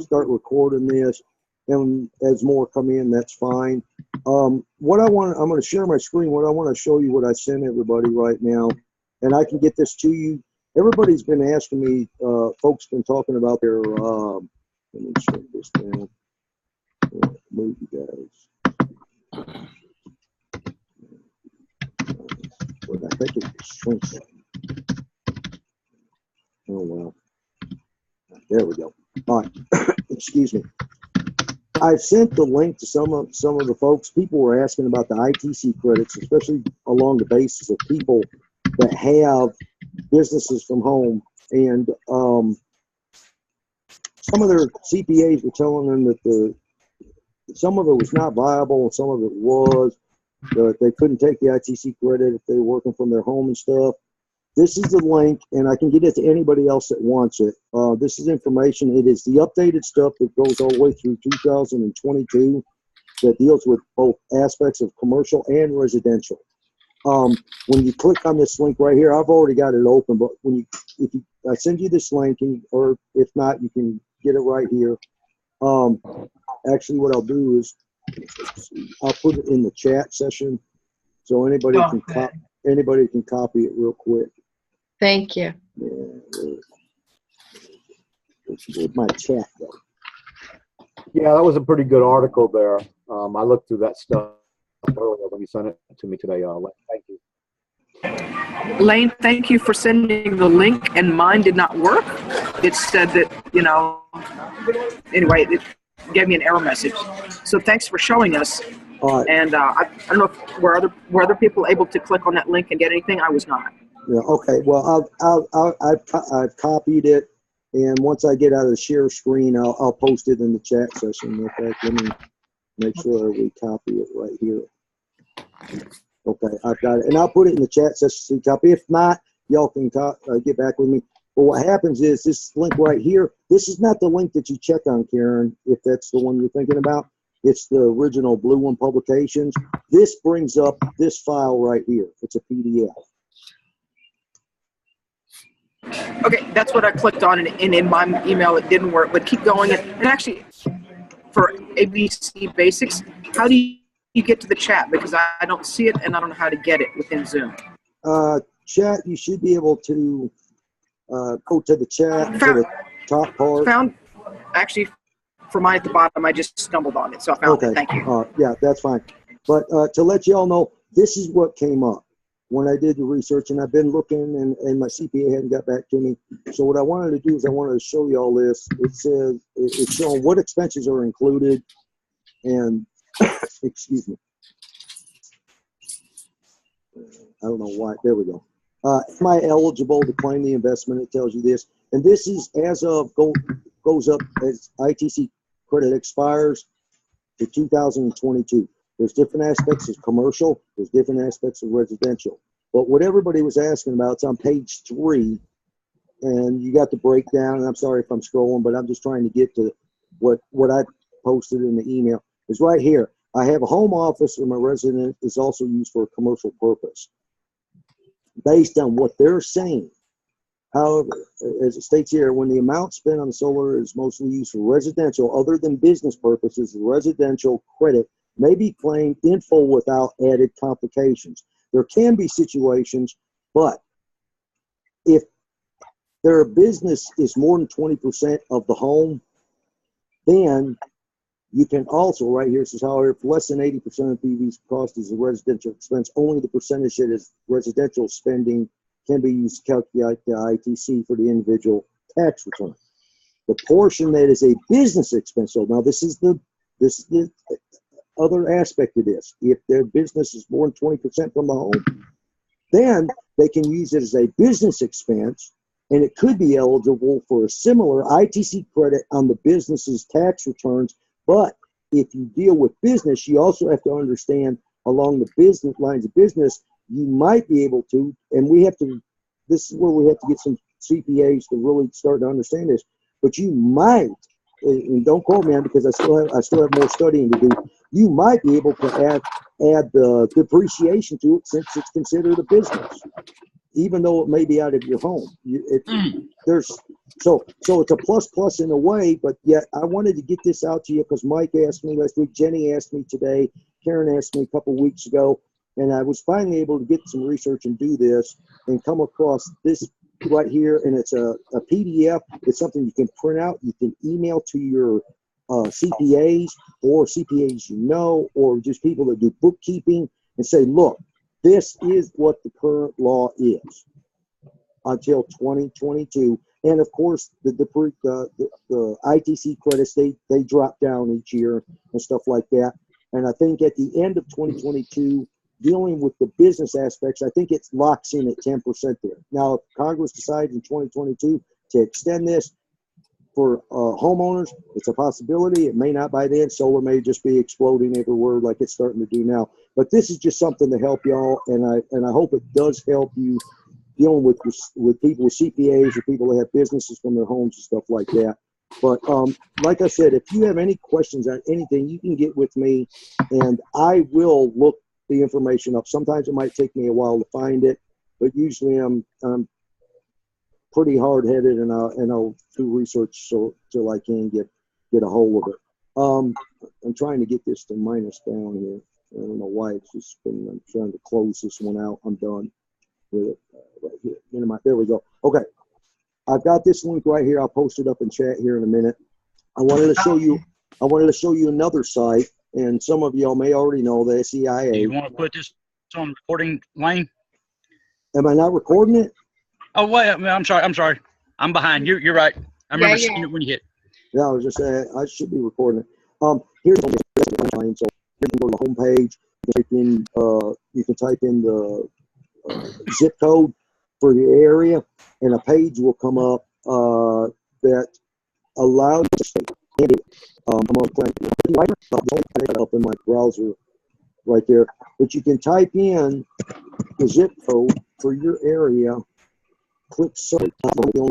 start recording this, and as more come in, that's fine. What I'm going to share my screen. What I want to show you, what I sent everybody right now, and I can get this to you. Everybody's been asking me, folks been talking about their, let me shrink this down. Move you guys. But I think it shrinks. Oh, well. There we go. All right. Excuse me. I've sent the link to some of the folks. People were asking about the ITC credits, especially along the basis of people that have businesses from home. And some of their CPAs were telling them that some of it was not viable and some of it was. They couldn't take the ITC credit if they were working from their home and stuff. This is the link, and I can get it to anybody else that wants it. This is information. It is the updated stuff that goes all the way through 2022 that deals with both aspects of commercial and residential. When you click on this link right here, I've already got it open, but I send you this link, or if not, you can get it right here. Actually, what I'll do is I'll put it in the chat session so anybody can copy it real quick. Thank you. Yeah, where's my chat though? Yeah, that was a pretty good article there. I looked through that stuff earlier when you sent it to me today. Thank you. Lane, thank you for sending the link, and mine did not work. It said that, anyway, it gave me an error message. So thanks for showing us. And I don't know if were other people able to click on that link and get anything. I was not. Yeah. Okay. Well, I've copied it, and once I get out of the share screen, I'll post it in the chat session. Okay. Let me make sure we copy it right here. Okay, I've got it, and I'll put it in the chat session so you copy. If not, y'all can get back with me. But what happens is this link right here. This is not the link that you check on, Karen, if that's the one you're thinking about. It's the original Blue One Publications. This brings up this file right here. It's a PDF. Okay, that's what I clicked on, and in my email it didn't work. But keep going. And actually, for ABC Basics, how do you get to the chat? Because I don't see it, and I don't know how to get it within Zoom. Chat, you should be able to go to the chat to the top part. Actually, for mine at the bottom, I just stumbled on it, so I found it. Thank you. Yeah, that's fine. But to let you all know, this is what came up when I did the research, and I've been looking, and my CPA hadn't got back to me. So what I wanted to do is I wanted to show you all this. It says it's showing what expenses are included, and excuse me. I don't know why. There we go. Am I eligible to claim the investment? It tells you this, and this is as of goes up as ITC credit expires to 2022. There's different aspects of commercial. There's different aspects of residential. But what everybody was asking about, it's on page 3, and you got the breakdown. And I'm sorry if I'm scrolling, but I'm just trying to get to what I posted in the email. Is right here. I have a home office, and my residence is also used for a commercial purpose. Based on what they're saying, however, as it states here, when the amount spent on solar is mostly used for residential, other than business purposes, the residential credit may be claimed in full without added complications. There can be situations, but if their business is more than 20% of the home, then you can also, right here, it says, however, if less than 80% of PV's cost is a residential expense, only the percentage that is residential spending can be used to calculate the ITC for the individual tax return. The portion that is a business expense, so now this is the other aspect of this. If their business is more than 20% from the home, then they can use it as a business expense, and it could be eligible for a similar ITC credit on the business's tax returns. But if you deal with business, you also have to understand along the business lines of business, you might be able to, and we have to, this is where we have to get some CPAs to really start to understand this, but you might, and don't quote me on because I still have more studying to do, you might be able to add the depreciation to it since it's considered a business. even though it may be out of your home. So it's a plus in a way, but yet I wanted to get this out to you because Mike asked me last week, Jenny asked me today, Karen asked me a couple weeks ago, and I was finally able to get some research and do this and come across this right here, and it's a PDF. It's something you can print out, you can email to your CPAs or CPAs or just people that do bookkeeping and say, look, this is what the current law is until 2022. And of course, the ITC credits, they drop down each year and stuff like that. And I think at the end of 2022, dealing with the business aspects, I think it locks in at 10% there. Now, if Congress decides in 2022 to extend this for homeowners, it's a possibility. It may not by then. Solar may just be exploding everywhere like it's starting to do now. But this is just something to help y'all, and I hope it does help you dealing with people with CPAs or people that have businesses from their homes and stuff like that. But like I said, if you have any questions on anything, you can get with me, and I will look the information up. Sometimes it might take me a while to find it, but usually I'm pretty hard-headed, and I'll do research till I can get a hold of it. I'm trying to get this to minus down here. I don't know why it's just been. I'm trying to close this one out. I'm done with it right here. There we go. Okay, I've got this link right here. I'll post it up in chat here in a minute. I wanted to show you another site, and some of y'all may already know the SEIA. Do you want to put this on recording, Wayne? Am I not recording it? Oh wait, I'm sorry. I'm behind. You're right. I remember seeing it when you hit. Yeah, I was just saying I should be recording it. Here's the line. So you can go to the home page. You can type in the zip code for your area, and a page will come up that allows you to stay. I'm going to up in my browser right there, but you can type in the zip code for your area. Click search. Now, you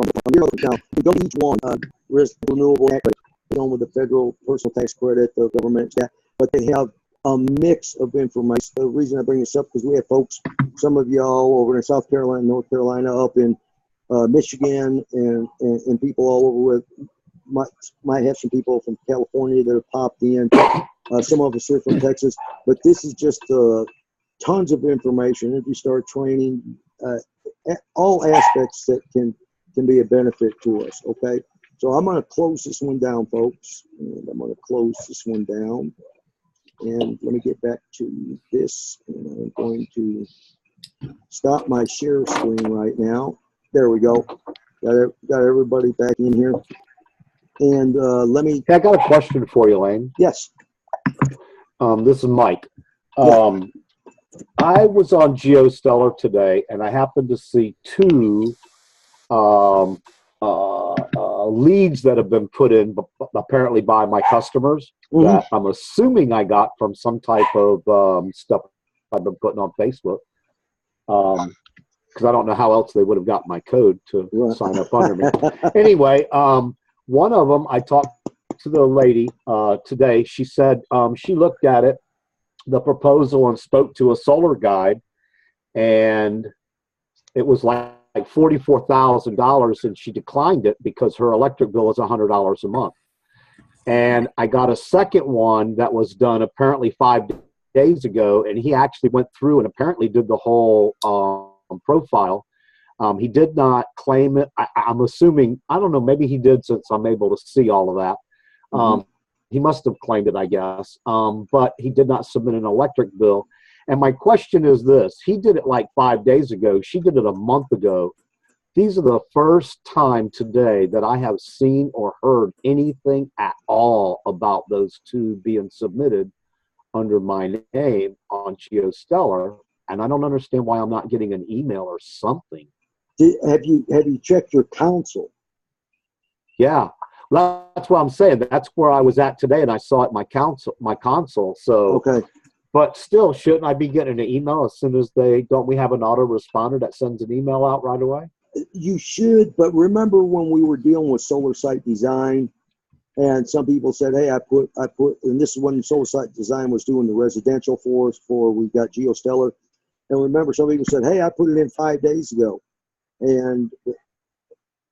go to each one. Risk renewable credit, with the federal personal tax credit, the government, but they have a mix of information. The reason I bring this up because we have folks, some of y'all over in South Carolina, North Carolina, up in Michigan, and people all over with. Might have some people from California that have popped in. Some of us are from Texas, but this is just tons of information. If you start training, all aspects that can be a benefit to us. Okay, so I'm going to close this one down, folks, and I'm going to close this one down. And let me get back to this, and I'm going to stop my share screen right now. There we go. Got everybody back in here. And let me. Hey, I got a question for you, Lane. Yes. This is Mike. Yeah. I was on GeoStellar today, and I happened to see two leads that have been put in apparently by my customers that I'm assuming I got from some type of stuff I've been putting on Facebook. Because I don't know how else they would have got my code to sign up under me. Anyway, one of them, I talked to the lady today. She said she looked at it, the proposal, and spoke to a solar guide, and it was like $44,000, and she declined it because her electric bill is $100 a month. And I got a second one that was done apparently 5 days ago, and he actually went through and apparently did the whole profile. He did not claim it. I'm assuming, I don't know, maybe he did since I'm able to see all of that. He must have claimed it, I guess, but he did not submit an electric bill. And my question is this: he did it like 5 days ago. She did it a month ago. These are the first time today that I have seen or heard anything at all about those two being submitted under my name on GeoStellar, and I don't understand why I'm not getting an email or something. Have you checked your console? Yeah, well, that's what I'm saying. That's where I was at today, and I saw it my console. So okay. But still, shouldn't I be getting an email as soon as don't we have an autoresponder that sends an email out right away? You should, but remember when we were dealing with solar site design, and some people said, hey, I put, and this is when solar site design was doing the residential for us before we got GeoStellar. And remember, some people said, hey, I put it in 5 days ago. And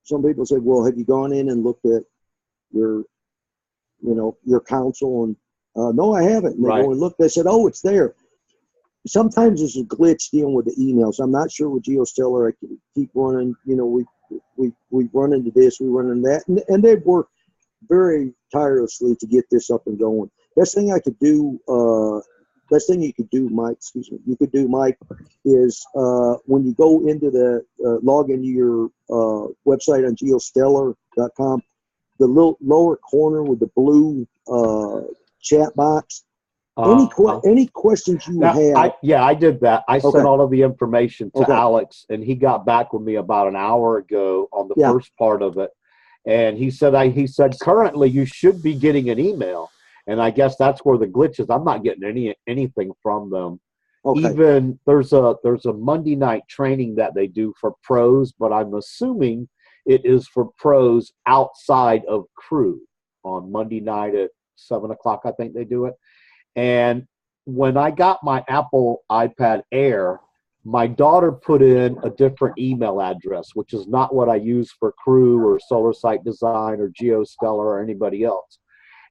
some people said, well, have you gone in and looked at your, your council? And no, I haven't. And they Right. go and look. They said, oh, it's there. Sometimes there's a glitch dealing with the emails. I'm not sure with GeoStellar. I can keep running. We run into this, we run into that, and they've worked very tirelessly to get this up and going. Best thing you could do, Mike. Excuse me. You could do, Mike, is when you go into the log into your website on geostellar.com, the little lower corner with the blue chat box. Any questions you have? I did that. I Okay. sent all of the information to Okay. Alex, and he got back with me about an hour ago on the Yeah. first part of it. And he said, currently you should be getting an email. And I guess that's where the glitch is. I'm not getting anything from them. Okay. Even there's a Monday night training that they do for pros, but I'm assuming it is for pros outside of crew on Monday night at 7:00. I think they do it. And when I got my Apple iPad Air, my daughter put in a different email address, which is not what I use for Crew or Solar Site Design or GeoStellar or anybody else.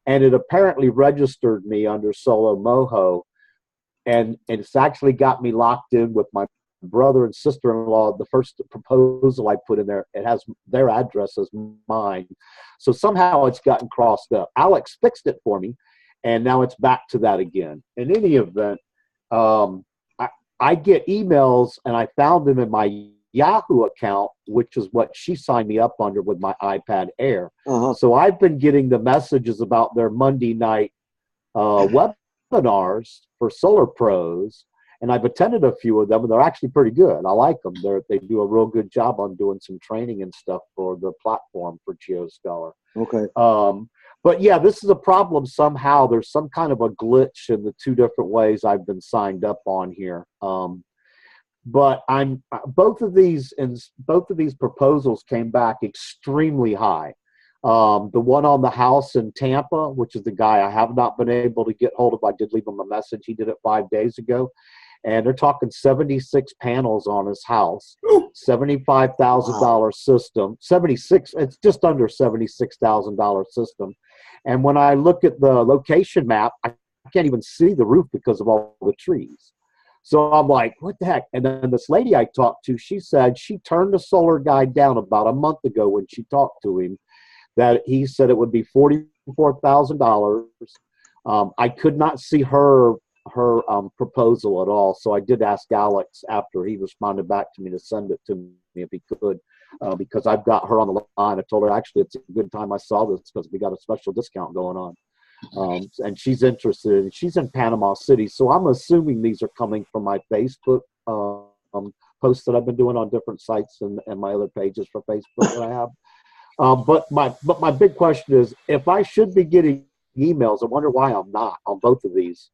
And it apparently registered me under Solo Moho. And it's actually got me locked in with my brother and sister-in-law. The first proposal I put in there, it has their address as mine. So somehow it's gotten crossed up. Alex fixed it for me. And now it's back to that again. In any event, I get emails, and I found them in my Yahoo account, which is what she signed me up under with my iPad Air. Uh-huh. So I've been getting the messages about their Monday night webinars for solar pros, and I've attended a few of them, and they're actually pretty good. I like them. They do a real good job on doing some training and stuff for the platform for GeoStellar. Okay. But yeah, this is a problem somehow. There's some kind of a glitch in the two different ways I've been signed up on here. But both of these proposals came back extremely high. The one on the house in Tampa, which is the guy I have not been able to get hold of. I did leave him a message. He did it 5 days ago. And they're talking 76 panels on his house, $75,000 system, 76. It's just under $76,000 system. And when I look at the location map, I can't even see the roof because of all the trees. So I'm like, what the heck? And then this lady I talked to, she said she turned the solar guy down about a month ago when she talked to him, that he said it would be $44,000. I could not see her proposal at all. So I did ask Alex after he responded back to me to send it to me if he could, because I've got her on the line. I told her actually it's a good time I saw this because we got a special discount going on. And she's interested, and she's in Panama City. So I'm assuming these are coming from my Facebook posts that I've been doing on different sites and my other pages for Facebook that I have. But my big question is, if I should be getting emails, I wonder why I'm not on both of these.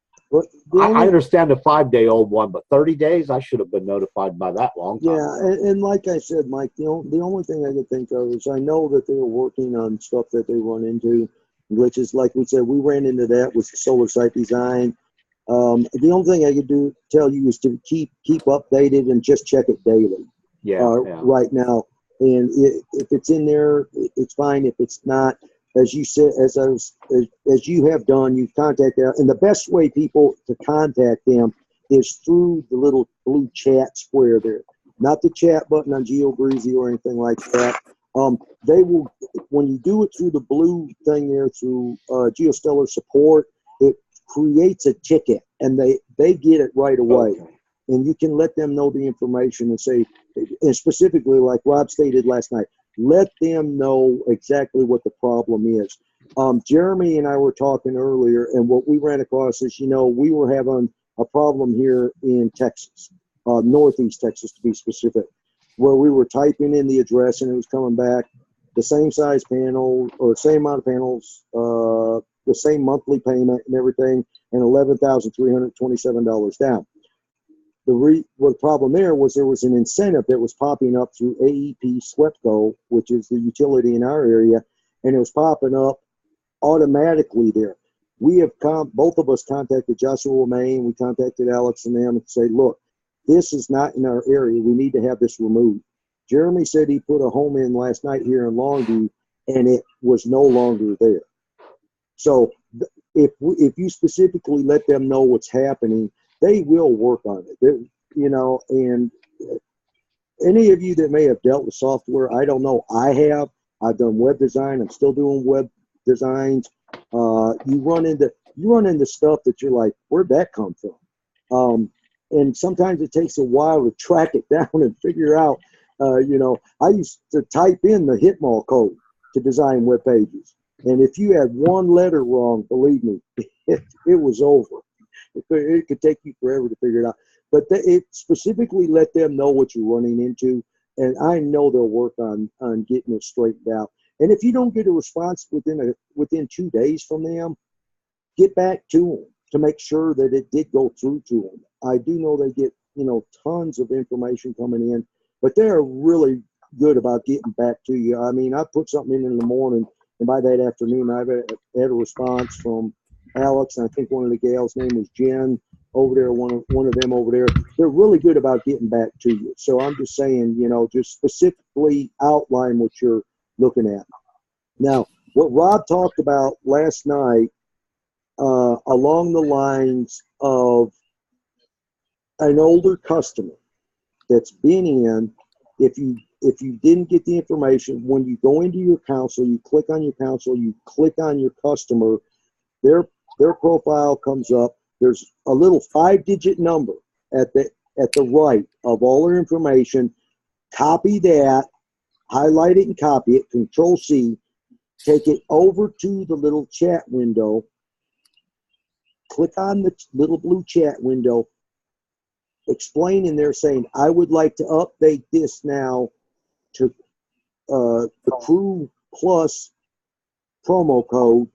I understand the 5-day-old one, but 30 days, I should have been notified by that long time. Yeah, and like I said, Mike, the only thing I could think of is I know that they're working on stuff that they run into, which is, like we said, we ran into that with Solar Site Design. The only thing I could tell you is to keep updated and just check it daily. Yeah. Right now, and if it's in there, it's fine. If it's not, as you said, as you have done, you've contacted, and the best way people to contact them is through the little blue chat square there, not the chat button on GeoBreezy or anything like that. They will, when you do it through the blue thing there through GeoStellar support, it creates a ticket, and they get it right away. Okay. And you can let them know the information and say, and specifically like Rob stated last night, let them know exactly what the problem is. Jeremy and I were talking earlier, and what we ran across is, we were having a problem here in Texas, Northeast Texas to be specific, where we were typing in the address and it was coming back the same size panel or same amount of panels, the same monthly payment and everything, and $11,327 down. The problem there was an incentive that was popping up through AEP SWEPCO, which is the utility in our area, and it was popping up automatically there. We have both of us contacted Joshua Romaine, we contacted Alex and them and say, look, this is not in our area. We need to have this removed. Jeremy said he put a home in last night here in Longview, and it was no longer there. So if you specifically let them know what's happening, they will work on it. And any of you that may have dealt with software, I don't know. I have. I've done web design. I'm still doing web designs. You run into stuff that you're like, where'd that come from? And sometimes it takes a while to track it down and figure out. I used to type in the HITML code to design web pages, and if you had one letter wrong, believe me, it was over. It could take you forever to figure it out. But it specifically let them know what you're running into, and I know they'll work on getting it straightened out. And if you don't get a response within 2 days from them, get back to them to make sure that it did go through to them. I do know they get tons of information coming in, but they're really good about getting back to you. I mean, I put something in the morning, and by that afternoon, I've had a response from Alex, and I think one of the gals' name was Jen over there, one of them over there. They're really good about getting back to you. So I'm just saying, just specifically outline what you're looking at. Now, what Rob talked about last night, along the lines of an older customer that's been in, if you didn't get the information, when you go into your console, you click on your console, you click on your customer, their profile comes up. There's a little 5-digit number at the right of all their information. Copy that, highlight it and copy it, Control-C, take it over to the little chat window, click on the little blue chat window, explain in there saying, I would like to update this now to the Crew Plus promo code,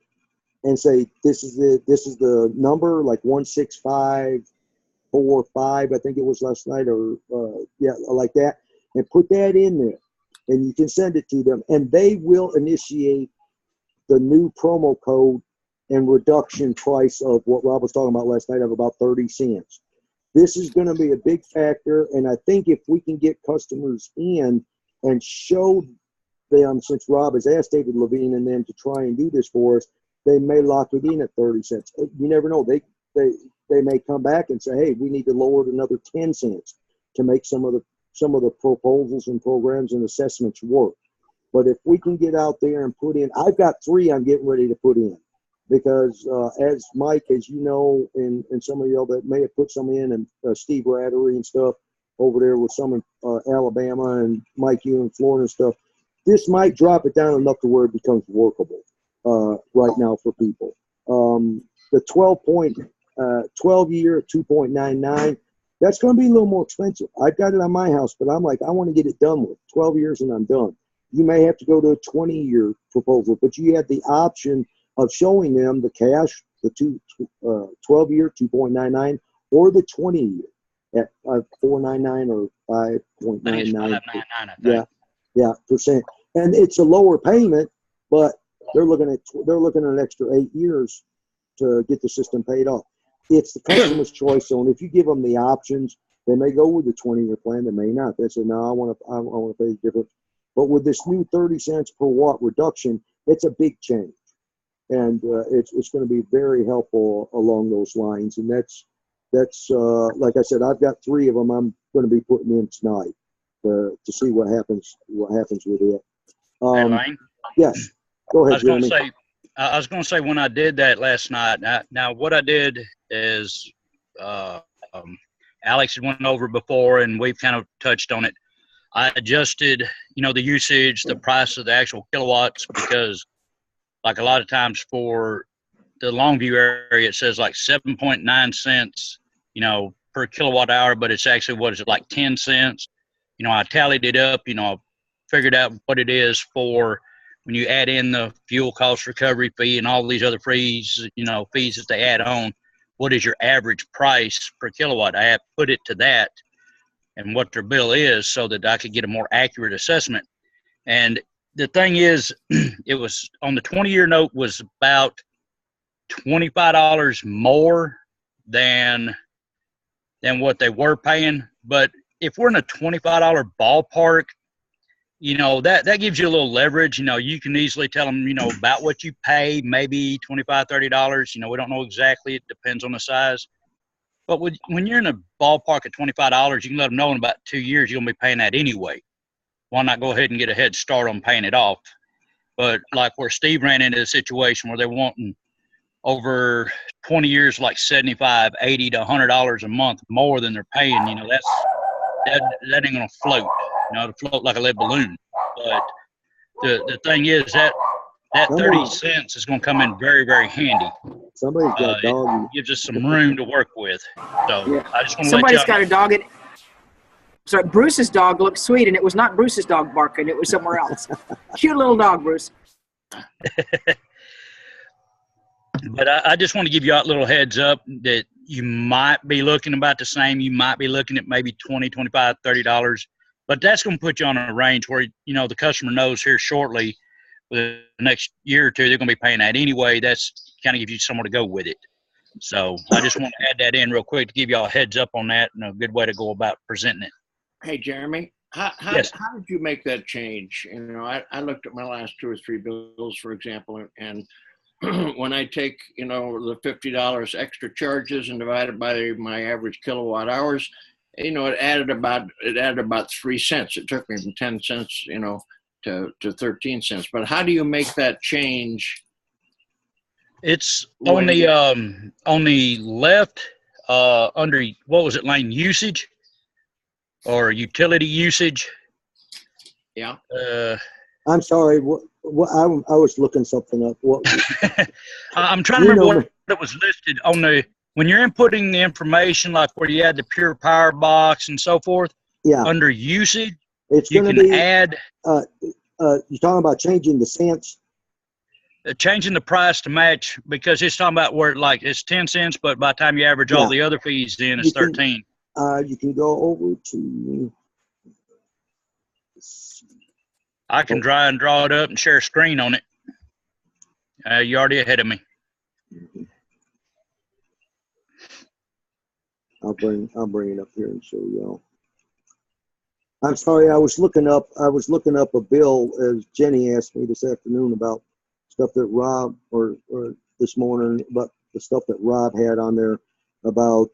and say this is the number, like 16545, I think it was last night, or like that, and put that in there, and you can send it to them, and they will initiate the new promo code and reduction price of what Rob was talking about last night of about 30 cents. This is going to be a big factor, and I think if we can get customers in and show them, since Rob has asked David Levine and them to try and do this for us, they may lock it in at 30 cents. You never know. They may come back and say, hey, we need to lower it another 10 cents to make some of the proposals and programs and assessments work. But if we can get out there and put in, I've got 3 I'm getting ready to put in, because as Mike, as you know, and some of y'all that may have put some in, and Steve Rattery and stuff over there with some in Alabama, and Mike, you in Florida and stuff, this might drop it down enough to where it becomes workable right now for people. The 12-year 2.99, that's going to be a little more expensive. I've got it on my house, but I'm like, I want to get it done with 12 years and I'm done. You may have to go to a 20-year proposal, but you have the option of showing them the cash, the 12-year 2.99, or the 20-year at 4.99 or 5.99. Yeah, percent. And it's a lower payment, but they're looking at an extra 8 years to get the system paid off. It's the customer's choice. So, and if you give them the options, they may go with the 20-year plan. They may not. They say, no, I want to pay the difference. But with this new 30 cents per watt reduction, it's a big change, and it's going to be very helpful along those lines. And that's like I said, I've got 3 of them I'm going to be putting in tonight to see what happens with it. Hey, Lane? Yes. Go ahead, Jeremy. I was going to say when I did that last night. Now what I did is, Alex had went over before, and we've kind of touched on it. I adjusted, the usage, the price of the actual kilowatts, because like a lot of times for the Longview area, it says like 7.9 cents, per kilowatt hour, but it's actually, what is it, like 10 cents? I tallied it up, figured out what it is for when you add in the fuel cost recovery fee and all these other fees, fees that they add on. What is your average price per kilowatt? I have put it to that and what their bill is, so that I could get a more accurate assessment. And the thing is, it was on the 20-year note was about $25 more than what they were paying. But if we're in a $25 ballpark, you know, that gives you a little leverage. You know, you can easily tell them, you know, about what you pay, maybe $25, $30. You know, we don't know exactly. It depends on the size. But when you're in a ballpark at $25, you can let them know in about 2 years you're going to be paying that anyway. Why not go ahead and get a head start on paying it off? But like where Steve ran into a situation where they're wanting over 20 years, like $75, $80 to $100 a month more than they're paying, you know, that ain't going to float. You know, it'll float like a lead balloon. But the thing is that 30 cents is going to come in very, very handy. Somebody's got a dog. It gives us some room to work with. So Yeah. I just want to Somebody's got a dog. So Bruce's dog looked sweet, and it was not Bruce's dog barking. It was somewhere else. Cute little dog, Bruce. But I just want to give you a little heads up that you might be looking about the same. You might be looking at maybe $20, $25, $30. But that's going to put you on a range where, you know, the customer knows here shortly, the next year or two, they're going to be paying that anyway. That's kind of give you somewhere to go with it. So I just want to add that in real quick to give you all a heads up on that and a good way to go about presenting it. Hey, Jeremy, Yes. how did you make that change? You know, I looked at my last 2 or 3 bills, for example, and when I take, you know, the $50 extra charges and divide it by my average kilowatt hours, you know, it added about 3 cents. It took me from 10 cents, you know, to 13 cents. But how do you make that change? It's on the left under, what was it, Lane? Usage or utility usage? Yeah. I'm sorry. What I was looking something up. What? I'm trying to remember what it was listed on the, when you're inputting the information, like where you had the pure power box and so forth. Yeah. Under usage, It's you going can to be. add. You're talking about changing the cents. Changing the price to match, because it's talking about where like it's 10 cents, but by the time you average all the other fees in, it's 13. You can go over to. I can try and draw it up and share a screen on it. You're already ahead of me. I'll bring it up here and show y'all. I'm sorry, I was looking up a bill as Jenny asked me this afternoon about stuff that Rob or this morning about the stuff that Rob had on there about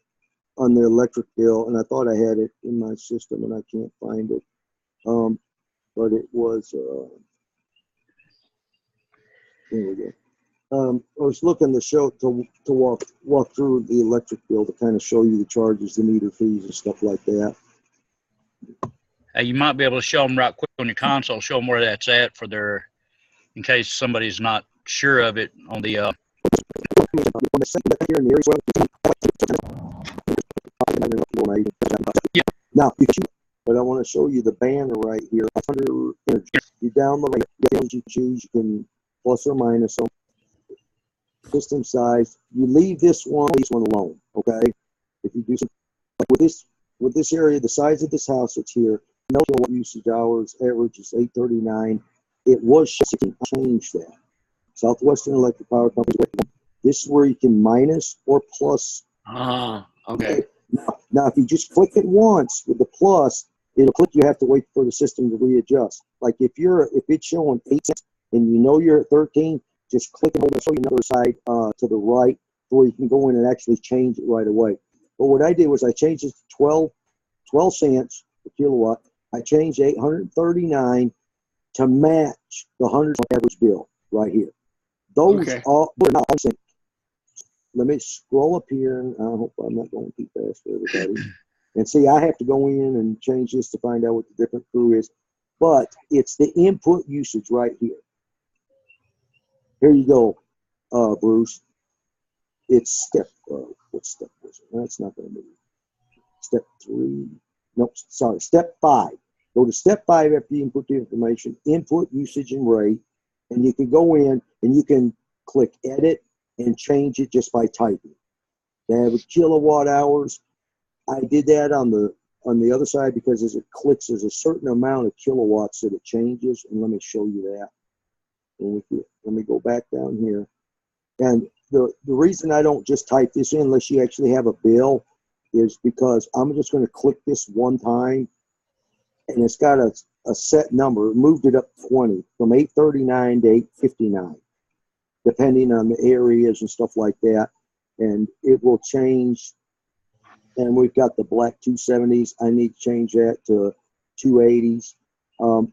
on the electric bill, and I thought I had it in my system and I can't find it. But it was here we go. I was looking to show to walk through the electric bill to kind of show you the charges, the meter fees, and stuff like that. You might be able to show them right quick on your console, show them where that's at for their, in case somebody's not sure of it on the. Now, but I want to show you the banner right here under energy. You down the range you choose, you can plus or minus them. System size. You leave this one alone, okay? If you do something like with this area, the size of this house that's here, no kilowatt usage hours, average is 839. It was 16. I changed that. Southwestern Electric Power Company. This is where you can minus or plus. Okay. Now, if you just click it once with the plus, it'll click. You have to wait for the system to readjust. Like if it's showing 8 cents and you know you're at 13, just click it over and show you another side to the right, where you can go in and actually change it right away. But what I did was I changed it to 12 cents per kilowatt. I changed 839 to match the 100 average bill right here. Those are not all sync. Let me scroll up here, and I hope I'm not going too fast for everybody. And see, I have to go in and change this to find out what the different crew is. But it's the input usage right here. Here you go, Bruce. It's step, what step was it? That's not going to move. Step 3. Nope, sorry, step 5. Go to step 5 after you input the information, input usage and rate, and you can go in and you can click edit and change it just by typing. The average kilowatt hours. I did that on the other side because as it clicks, there's a certain amount of kilowatts that it changes, and let me show you that. And let me go back down here. And the reason I don't just type this in unless you actually have a bill is because I'm just going to click this one time, and it's got a set number. It moved it up 20 from 839 to 859, depending on the areas and stuff like that. And it will change. And we've got the black 270s. I need to change that to 280s.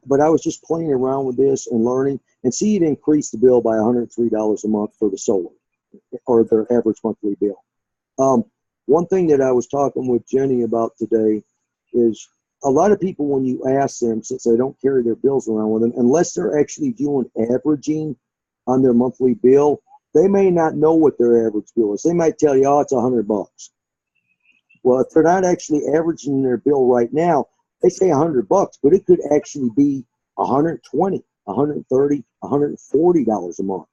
But I was just playing around with this and learning, and see it increase the bill by $103 a month for the solar, or their average monthly bill. One thing that I was talking with Jenny about today is a lot of people, when you ask them, since they don't carry their bills around with them, unless they're actually doing averaging on their monthly bill, they may not know what their average bill is. They might tell you, oh, it's $100. Well, if they're not actually averaging their bill right now, they say $100, but it could actually be $120, $130, $140 a month.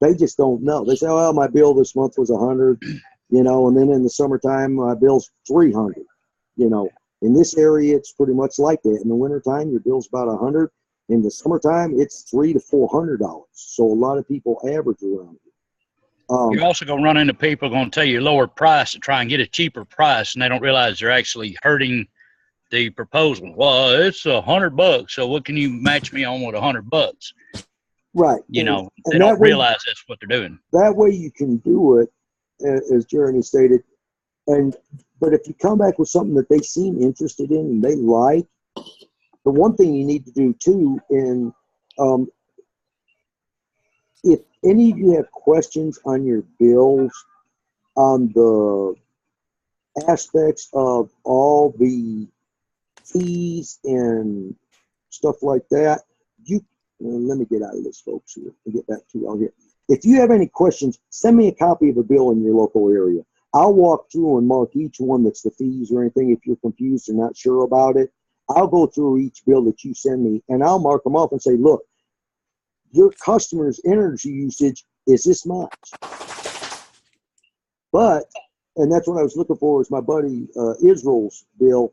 They just don't know. They say, well, my bill this month was $100, and then in the summertime, my bill's $300. In this area, it's pretty much like that. In the wintertime, your bill's about $100. In the summertime, it's $300 to $400. So a lot of people average around it. You're also going to run into people going to tell you lower price to try and get a cheaper price, and they don't realize they're actually hurting the proposal. Well, it's $100, so what can you match me on with $100? Right. They don't realize that's what they're doing. That way you can do it, as Jeremy stated. But if you come back with something that they seem interested in and they like, the one thing you need to do too, if any of you have questions on your bills, on the aspects of all the fees and stuff like that, let me get out of this, folks, here and get back to y'all here. If you have any questions, send me a copy of a bill in your local area. I'll walk through and mark each one that's the fees or anything. If you're confused or not sure about it, I'll go through each bill that you send me, and I'll mark them off and say, look, your customer's energy usage is this much. And that's what I was looking for, is my buddy Israel's bill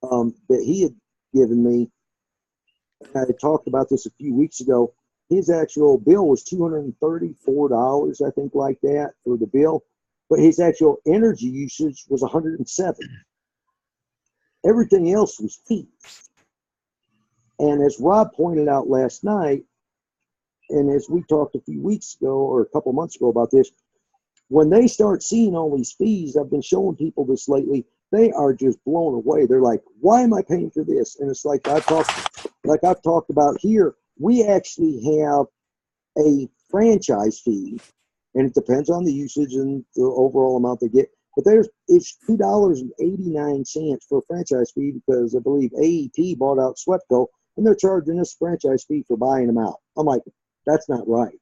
that he had given me. I had talked about this a few weeks ago. His actual bill was $234, I think, like that, for the bill. But his actual energy usage was $107. Everything else was fees. And as Rob pointed out last night, and as we talked a few weeks ago or a couple months ago about this, when they start seeing all these fees, I've been showing people this lately, they are just blown away. They're like, why am I paying for this? And it's like I've talked about here, we actually have a franchise fee, and it depends on the usage and the overall amount they get. But it's $2.89 for a franchise fee, because I believe AEP bought out SWEPCO, and they're charging us a franchise fee for buying them out. I'm like, that's not right.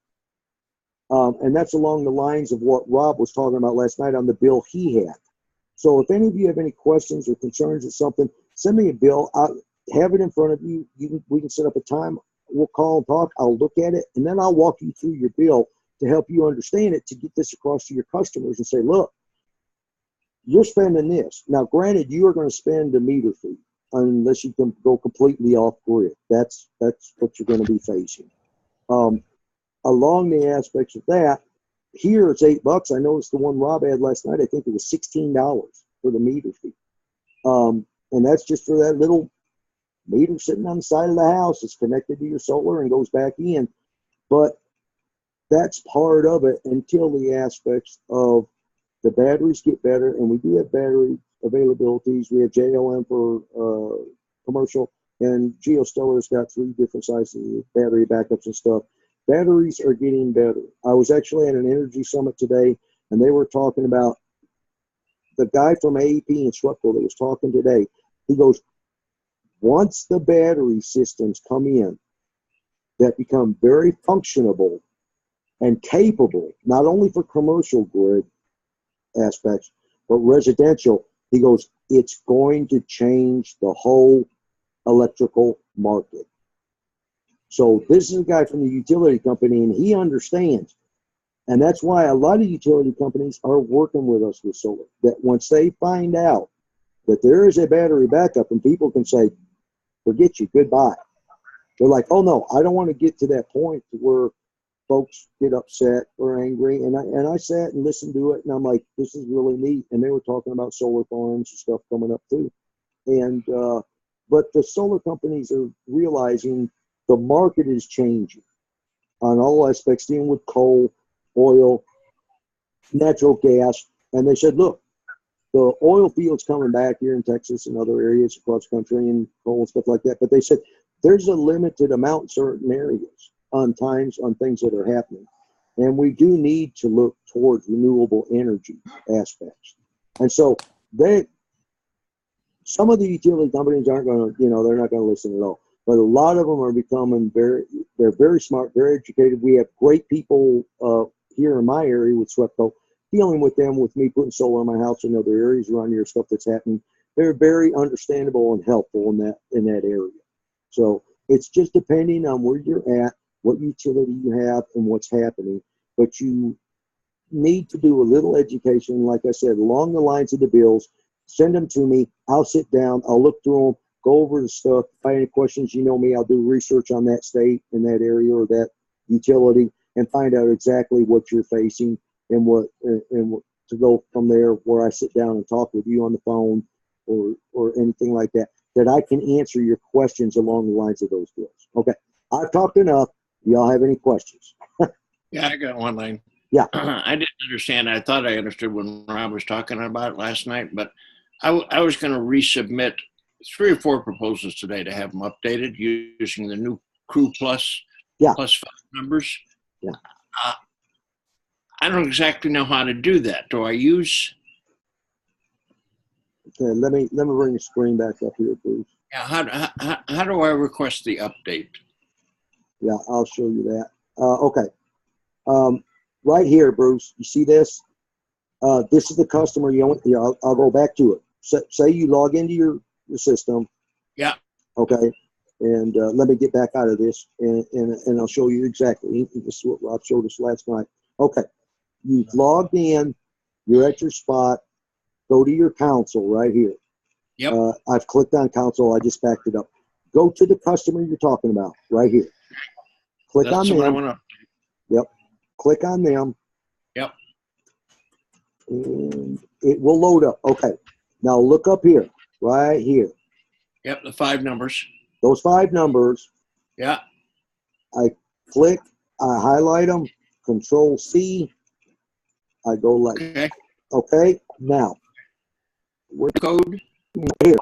And that's along the lines of what Rob was talking about last night on the bill he had. So if any of you have any questions or concerns or something, send me a bill. I'll have it in front of you. We can set up a time. We'll call and talk. I'll look at it, and then I'll walk you through your bill to help you understand it, to get this across to your customers and say, look, you're spending this. Now, granted, you are going to spend a meter fee unless you can go completely off grid. That's what you're going to be facing. Along the aspects of that, here it's $8. I noticed the one Rob had last night, I think it was $16 for the meter fee. And that's just for that little meter sitting on the side of the house. It's connected to your solar and goes back in. But that's part of it until the aspects of the batteries get better. And we do have battery availabilities. We have JLM for commercial, and GeoStellar's got 3 different sizes of battery backups and stuff. Batteries are getting better. I was actually at an energy summit today, and they were talking about the guy from AEP and SWEPCO that was talking today. He goes, once the battery systems come in that become very functionable and capable, not only for commercial grid aspects, but residential, he goes, it's going to change the whole electrical market. So this is a guy from the utility company, and he understands. And that's why a lot of utility companies are working with us with solar. That once they find out that there is a battery backup and people can say, forget you, goodbye. They're like, oh no, I don't want to get to that point where folks get upset or angry, and I sat and listened to it, and I'm like, this is really neat. And they were talking about solar farms and stuff coming up too. And but the solar companies are realizing the market is changing on all aspects, dealing with coal, oil, natural gas. And they said, look, the oil fields coming back here in Texas and other areas across the country and coal and stuff like that. But they said there's a limited amount in certain areas on times on things that are happening. And we do need to look towards renewable energy aspects. And so some of the utility companies aren't going to, they're not going to listen at all. But a lot of them are becoming they're very smart, very educated. We have great people here in my area with SWEPCO, dealing with them, with me putting solar in my house and other areas around here, stuff that's happening. They're very understandable and helpful in that area. So it's just depending on where you're at, what utility you have, and what's happening. But you need to do a little education, like I said, along the lines of the bills. Send them to me. I'll sit down. I'll look through them, go over the stuff. If I have any questions, you know me, I'll do research on that state and that area or that utility and find out exactly what you're facing and what to go from there, where I sit down and talk with you on the phone or anything like that, that I can answer your questions along the lines of those bills. Okay. I've talked enough. Y'all have any questions? Yeah, I got one line. Yeah. I didn't understand. I thought I understood when Rob was talking about it last night, but I was going to resubmit 3 or 4 proposals today to have them updated using the new Crew Plus plus 5 numbers. Yeah. I don't exactly know how to do that. Do I use? Okay, let me bring the screen back up here, please. Yeah. How do I request the update? Yeah, I'll show you that. Okay. Right here, Bruce. You see this? This is the customer. I'll go back to it. Say you log into your system. Yeah. Okay. And let me get back out of this, and I'll show you exactly. This is what Rob showed us last night. Okay. You've logged in. You're at your spot. Go to your console right here. Yep. I've clicked on console. I just backed it up. Go to the customer you're talking about right here. Click on them. Yep. Click on them. Yep. And it will load up. Okay. Now look up here, right here. Yep. The 5 numbers. Those 5 numbers. Yeah. I click. I highlight them. Control C. I go like. Okay. Okay. Now. Code. Here.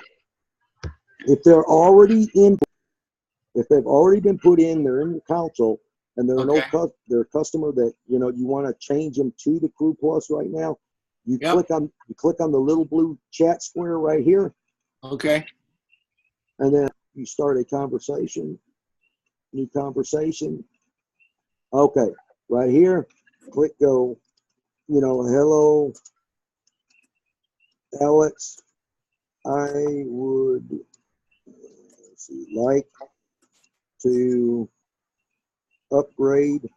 If they're already in, if they've already been put in, they're in your console, and they're they're a customer that you want to change them to the Crew Plus right now. You click on the little blue chat square right here. Okay. And then you start a conversation. New conversation. Okay, right here. Click go. Hello, Alex. I would like to upgrade,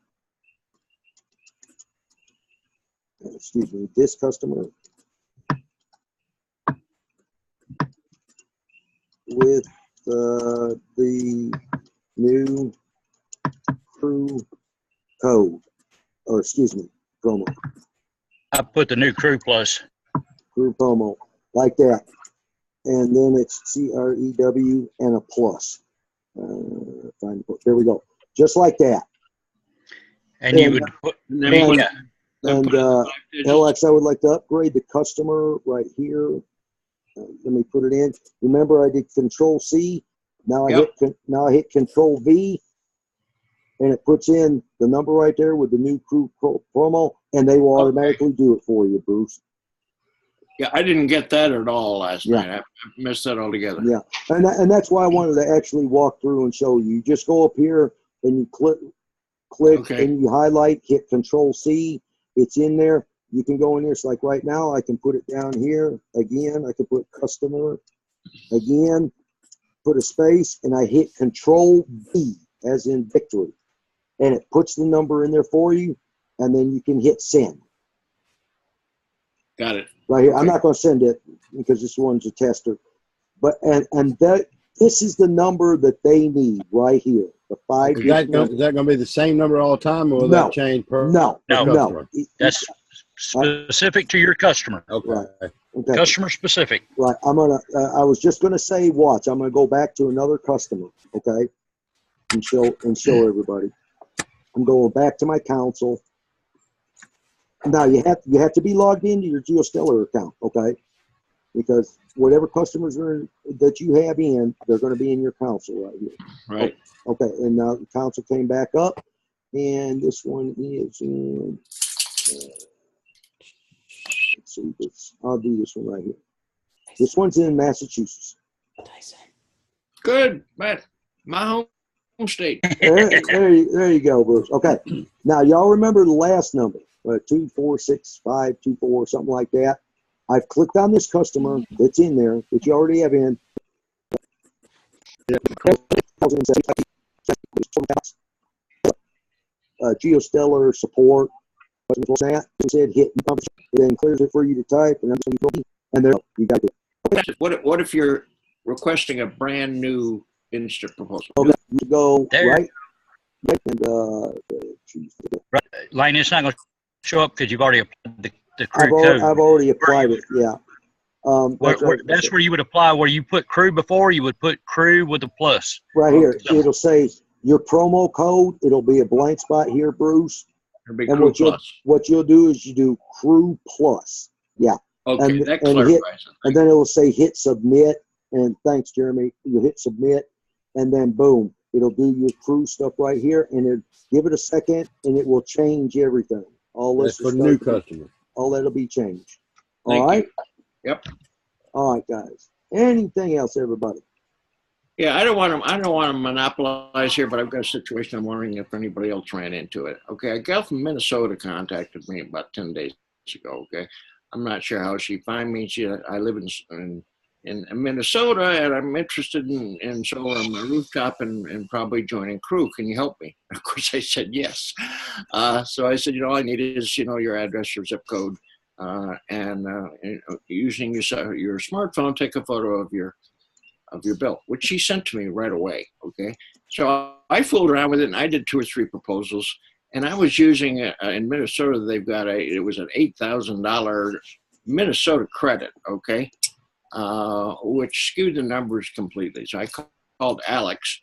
this customer with the new Crew code, or promo. I put the new Crew Plus. Crew promo, like that. And then it's CREW and a plus. There we go. Just like that. And you would put, Alex, I would like to upgrade the customer right here. Let me put it in. Remember, I did Control C. Now I hit Control V, and it puts in the number right there with the new Crew promo, and they will automatically do it for you, Bruce. Yeah, I didn't get that at all last night. I missed that altogether. Yeah, and that's why I wanted to actually walk through and show you. You just go up here and you click, and you highlight, hit Control C. It's in there. You can go in there. It's like right now, I can put it down here again. I can put customer again, put a space, and I hit Control V as in victory, and it puts the number in there for you, and then you can hit send. Got it. Right here. I'm not going to send it because this one's a tester. But and this is the number that they need right here. The 5 Is that gonna be the same number all the time, or will No. that change per No, No. customer? That's specific to your customer. Okay. Right. Okay. Customer specific. Right. I was just gonna say, watch. I'm gonna go back to another customer, okay, and show everybody. I'm going back to my console. Now you have to be logged into your GeoStellar account, okay? Because whatever customers that you have in, they're going to be in your console right here. Right. Okay. And now the console came back up, and this one is in. Let's see this. I'll do this one right here. This one's in Massachusetts. Good, man. My home state. There you go, Bruce. Okay. Now, y'all remember the last number, 246-524, something like that. I've clicked on this customer that's in there that you already have in. GeoStellar support. That said hit and pump, it then clears it for you to type, and there you got it. What if you're requesting a brand new instant proposal? Okay, you go There. right, and Lane, it's not going to show up because you've already applied the I've crew code. already applied it. Yeah. That's where you would apply. Where you put crew before, you would put crew with a plus. Right here, it'll say your promo code. It'll be a blank spot here, Bruce. It'll be And Crew Plus. what you'll do is you do Crew Plus. Yeah. Okay, and- that and clarifies hit- it. And then it will say hit submit. And thanks, Jeremy. You hit submit, and then boom, it'll do your crew stuff right here. And it give it a second, and it will change everything. All That's this for new customers. all that'll be changed. Thank All right. you. Yep. All right, guys. Anything else, everybody? Yeah, I don't want to monopolize here, but I've got a situation. I'm wondering if anybody else ran into it. Okay, a gal from Minnesota contacted me about 10 days ago. Okay, I'm not sure how she found me. I live in Minnesota, and I'm interested in solar on my rooftop and probably joining Crew. Can you help me? Of course, I said yes. So I said, all I need is your address, your zip code, and using your smartphone, take a photo of your bill, which she sent to me right away. Okay, so I fooled around with it, and I did 2 or 3 proposals, and I was using in Minnesota. They've got it was an $8,000 Minnesota credit. Okay, which skewed the numbers completely. So I called Alex.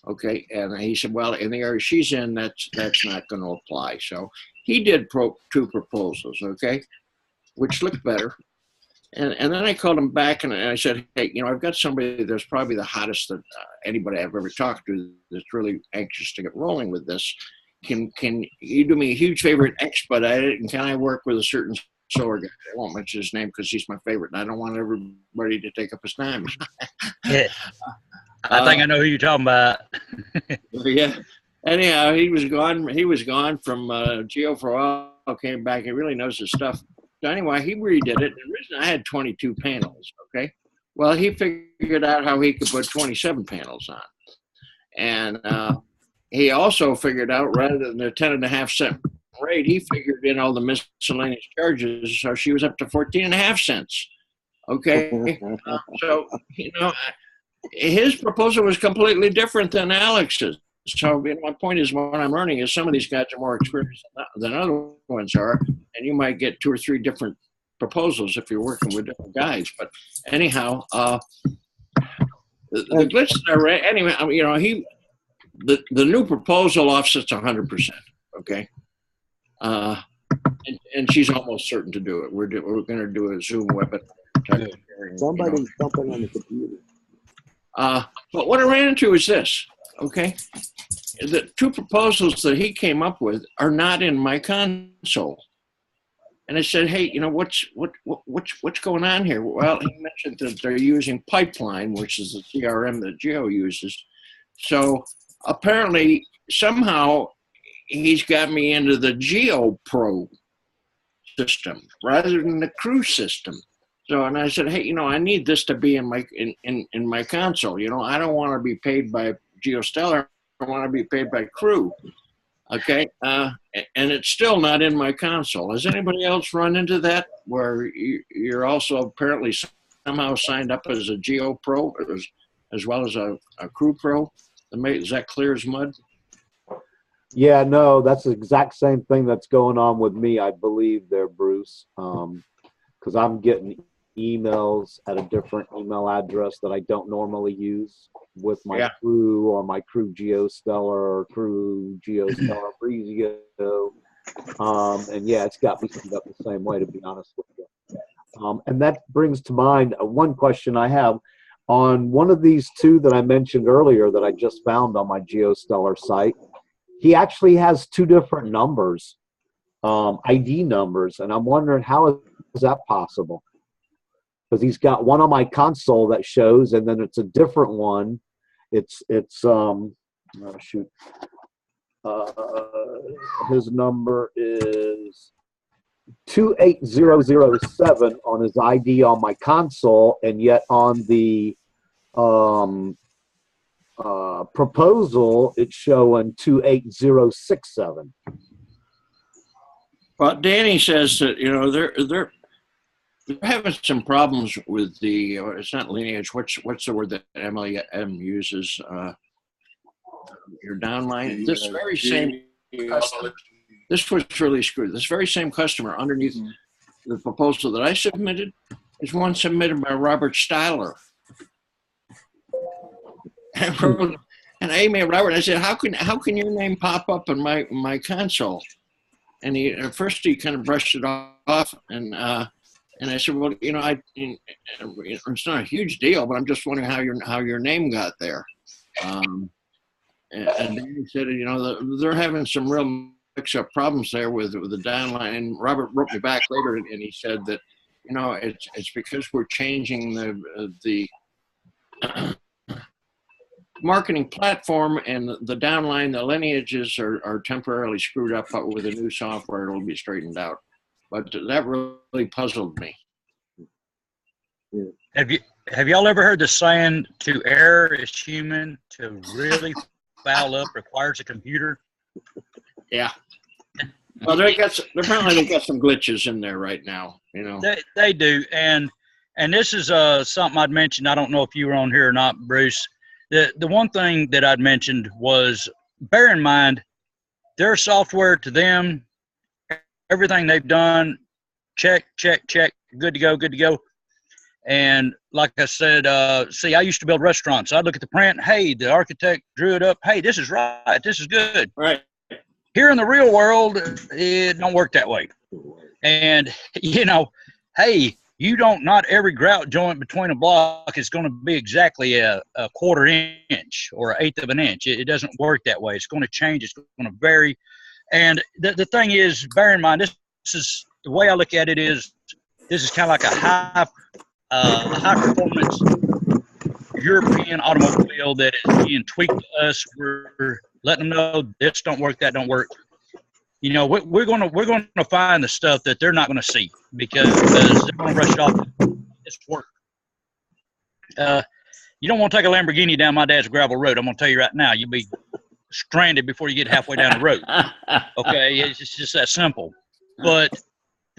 Okay, and he said, well, in the area she's in, that's not going to apply. So he did 2 proposals. Okay, which looked better. And then I called him back and I said, hey, I've got somebody that's probably the hottest that anybody I've ever talked to that's really anxious to get rolling with this. Can you do me a huge favor and expedite it? And can I work with a certain solar guy? I won't mention his name because he's my favorite, and I don't want everybody to take up his time. Yeah. I think I know who you're talking about. Yeah. Anyhow, he was gone. He was gone from Geo for a while. Came back. He really knows his stuff. So anyway, he redid it. The reason I had 22 panels, okay? Well, he figured out how he could put 27 panels on. And he also figured out, rather than the 10.5-cent rate, he figured in all the miscellaneous charges, so she was up to 14.5 cents. Okay? So, his proposal was completely different than Alex's. So my point is, what I'm learning is some of these guys are more experienced than other ones are, and you might get 2 or 3 different proposals if you're working with different guys. But anyhow, the glitch that I read, anyway, the new proposal offsets 100%. Okay, and she's almost certain to do it. We're going to do a Zoom webinar. Somebody's jumping on the computer. But what I ran into is this. Okay, the 2 proposals that he came up with are not in my console. And I said, hey, what's going on here? Well, he mentioned that they're using Pipeline, which is the CRM that Geo uses. So apparently, somehow, he's got me into the Geo Pro system rather than the Crew system. So, and I said, hey, I need this to be in my console. I don't want to be paid by GeoStellar. I want to be paid by Crew. Okay, and it's still not in my console. Has anybody else run into that where you're also apparently somehow signed up as a Geo Pro as well as a Crew Pro? Is that clear as mud? Yeah, no, that's the exact same thing that's going on with me, I believe there, Bruce. Because I'm getting emails at a different email address that I don't normally use with my crew or my crew GeoStellar or crew GeoStellar Breezio. And yeah, it's got me set up the same way, to be honest with you. And that brings to mind one question I have. On one of these two that I mentioned earlier that I just found on my GeoStellar site, he actually has two different numbers, ID numbers, and I'm wondering how is that possible? Because he's got one on my console that shows, and then it's a different one. It's oh shoot, his number is 28007 on his ID on my console, and yet on the proposal it's showing 28067. Well, Danny says that they're having some problems with the it's not lineage. What's the word that MLM uses? Your downline. This very same customer. This was really screwed. This very same customer underneath the proposal that I submitted is one submitted by Robert Steiler. And I emailed Robert and I said, how can your name pop up in my console? And at first he kind of brushed it off, and I said, well, it's not a huge deal, but I'm just wondering how your name got there. And then he said, they're having some real mix-up problems there with the downline. And Robert wrote me back later, and he said that, it's because we're changing the marketing platform, and the downline, the lineages are temporarily screwed up, but with the new software, it'll be straightened out. But that really puzzled me. Have y'all ever heard the saying, to err is human, to really foul up requires a computer? Yeah. Well, apparently they got some glitches in there right now, They do. And this is something I'd mentioned. I don't know if you were on here or not, Bruce. The one thing that I'd mentioned was, bear in mind, their software to them, everything they've done, check, good to go. And like I said, see, I used to build restaurants. I'd look at the print. Hey, the architect drew it up. Hey, this is right. This is good. Right. Here in the real world, it don't work that way. And, hey, not every grout joint between a block is going to be exactly a quarter inch or an eighth of an inch. It doesn't work that way. It's going to change. It's going to vary. And the thing is, bear in mind, this is the way I look at it is, this is kind of like a high performance European automobile that is being tweaked to us. We're letting them know this don't work, that don't work. We're going to find the stuff that they're not going to see because they're going to rush it off. It's work. You don't want to take a Lamborghini down my dad's gravel road. I'm going to tell you right now, you'll be stranded before you get halfway down the road. Okay, it's just that simple. But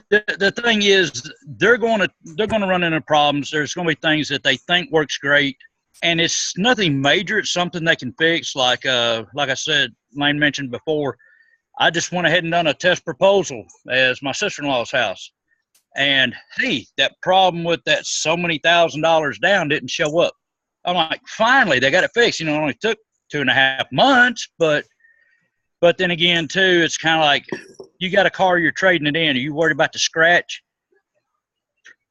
the thing is, they're going to run into problems. There's going to be things that they think works great, and it's nothing major. It's something they can fix. Like I said, Lane mentioned before, I just went ahead and done a test proposal as my sister-in-law's house. And, hey, that problem with that so many $1,000s down didn't show up. I'm like, finally, they got it fixed. It only took 2.5 months. But then again, too, it's kind of like you got a car, you're trading it in. Are you worried about the scratch?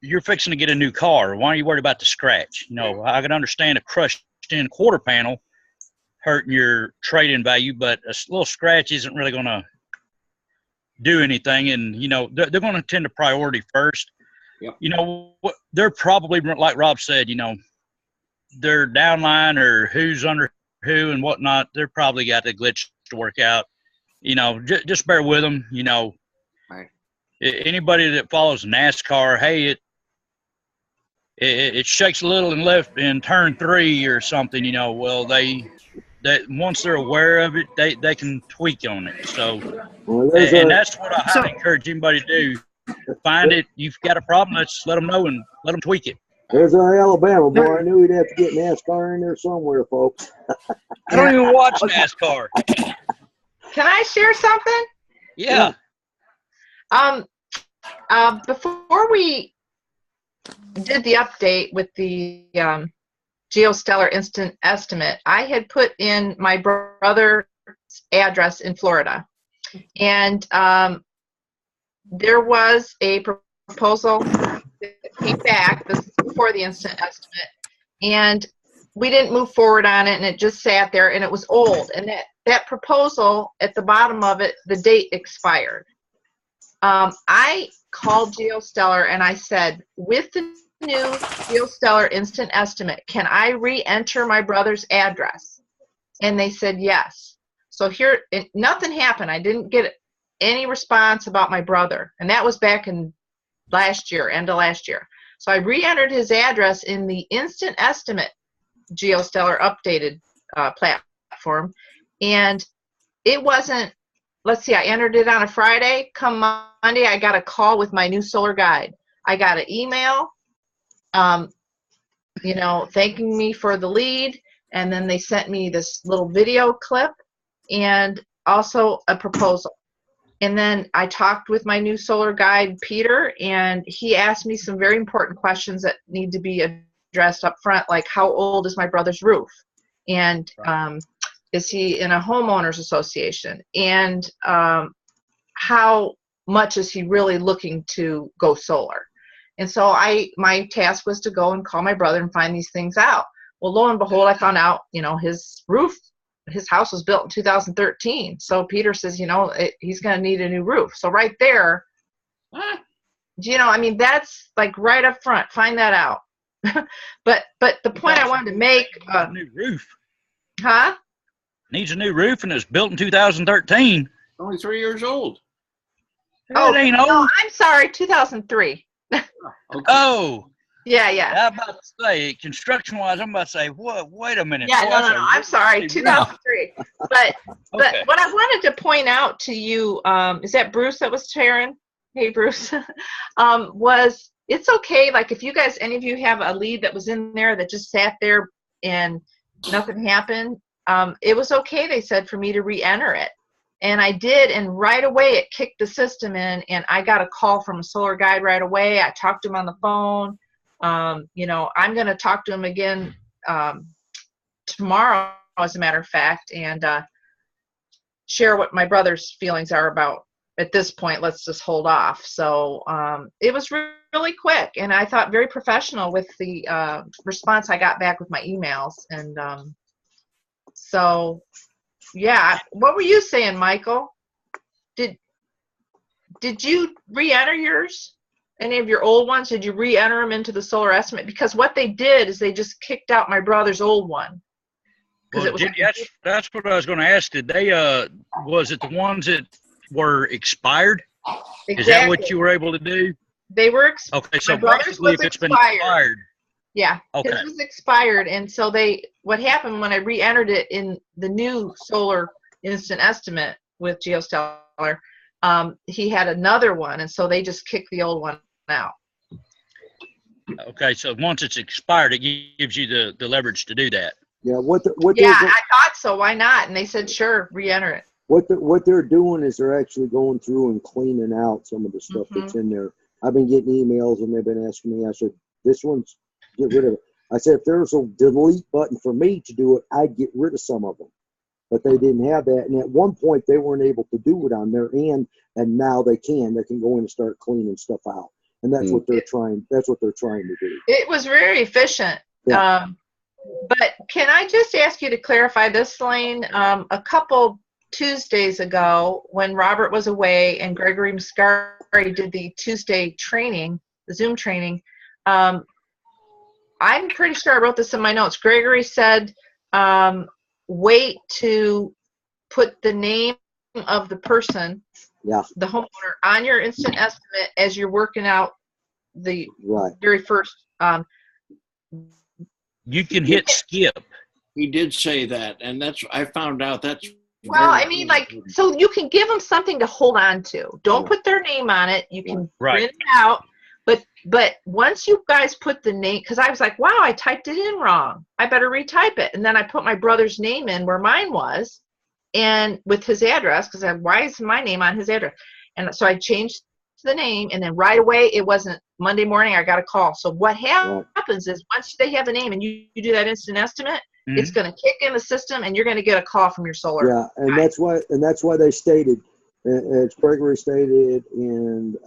You're fixing to get a new car. Why are you worried about the scratch? I can understand a crushed-in quarter panel hurting your trade-in value, but a little scratch isn't really going to do anything. And, they're going to tend to priority first. Yep. They're probably, like Rob said, their downline or who's under who and whatnot, they're probably got the glitch to work out. Just bear with them. Right. Anybody that follows NASCAR, hey, it shakes a little and left in turn 3 or something, well, that once they're aware of it, they can tweak on it. So, and that's what I highly encourage anybody to do. Find it. You've got a problem. Let's let them know and let them tweak it. There's our Alabama boy. I knew he'd have to get NASCAR in there somewhere, folks. I don't even watch NASCAR. Can I share something? Yeah. Before we did the update with the GeoStellar instant estimate, I had put in my brother's address in Florida, and there was a proposal that came back. This is before the instant estimate, and we didn't move forward on it, and it just sat there, and it was old, and that proposal at the bottom of it, the date expired. I called GeoStellar and I said, with the new GeoStellar instant estimate, can I re-enter my brother's address? And they said yes. So here, nothing happened. I didn't get any response about my brother, and that was back in last year, end of last year. So I re-entered his address in the instant estimate GeoStellar updated platform, and it wasn't, let's see, I entered it on a Friday. Come Monday, I got a call with my new solar guide. I got an email, thanking me for the lead, and then they sent me this little video clip and also a proposal. And then I talked with my new solar guide, Peter, and he asked me some very important questions that need to be addressed up front, like how old is my brother's roof? And is he in a homeowners association? And how much is he really looking to go solar? And so my task was to go and call my brother and find these things out. Well, lo and behold, I found out, his house was built in 2013. So Peter says, he's going to need a new roof. So right there, that's like right up front. Find that out. but the point I wanted to make. A new roof. Huh? Needs a new roof and it's built in 2013. Only 3 years old. It ain't old. No, I'm sorry, 2003. Okay. Oh. Yeah. I'm about to say, construction-wise, I'm about to say, what? Wait a minute. Yeah, no, I'm sorry, 2003. But Okay. what I wanted to point out to you, is that Bruce that was sharing? Hey, Bruce. Was it's okay, like if you guys, any of you have a lead that was in there that just sat there and nothing happened, it was okay, they said, for me to re-enter it. And I did, and right away it kicked the system in, and I got a call from a solar guide right away. I talked to him on the phone. I'm going to talk to him again tomorrow, as a matter of fact, and share what my brother's feelings are about. At this point, let's just hold off. So it was really quick, and I thought very professional with the response I got back with my emails. And so, yeah. What were you saying, Michael? Did you re-enter yours? Any of your old ones? Did you re-enter them into the solar estimate? Because what they did is they just kicked out my brother's old one. Well, that's what I was going to ask. Did they? Was it the ones that were expired? Exactly. Is that what you were able to do? They were okay. So my brother's basically, was if it's expired. been expired, yeah, okay. His was expired, and so what happened when I re-entered it in the new solar instant estimate with GeoStellar, he had another one, and so they just kicked the old one out. Okay, so once it's expired, it gives you the leverage to do that. Yeah, I thought so. Why not? And they said, sure, re-enter it. What they're doing is they're actually going through and cleaning out some of the stuff that's in there. I've been getting emails and they've been asking me. I said, this one's get rid of it. I said, if there's a delete button for me to do it, I'd get rid of some of them. But they didn't have that. And at one point, they weren't able to do it on their end, and now they can. They can go in and start cleaning stuff out. And that's what they're trying. That's what they're trying to do. It was very efficient. Yeah. But can I just ask you to clarify this, Lane? A couple Tuesdays ago, when Robert was away and Gregory Muscari did the Tuesday training, the Zoom training, I'm pretty sure I wrote this in my notes. Gregory said, wait to put the name of the person, the homeowner, on your instant estimate as you're working out the very first. You can hit skip. He did say that, and I found out that's. Well, I mean, so you can give them something to hold on to. Don't put their name on it. You can print it out, But once you guys put the name, because I was like, wow, I typed it in wrong. I better retype it. And then I put my brother's name in where mine was, and with his address, because why is my name on his address? And so I changed the name, and then right away, it wasn't Monday morning, I got a call. So what happens is once they have a name and you do that instant estimate, it's going to kick in the system, and you're going to get a call from your solar. Yeah, and that's why they stated, as Gregory stated, and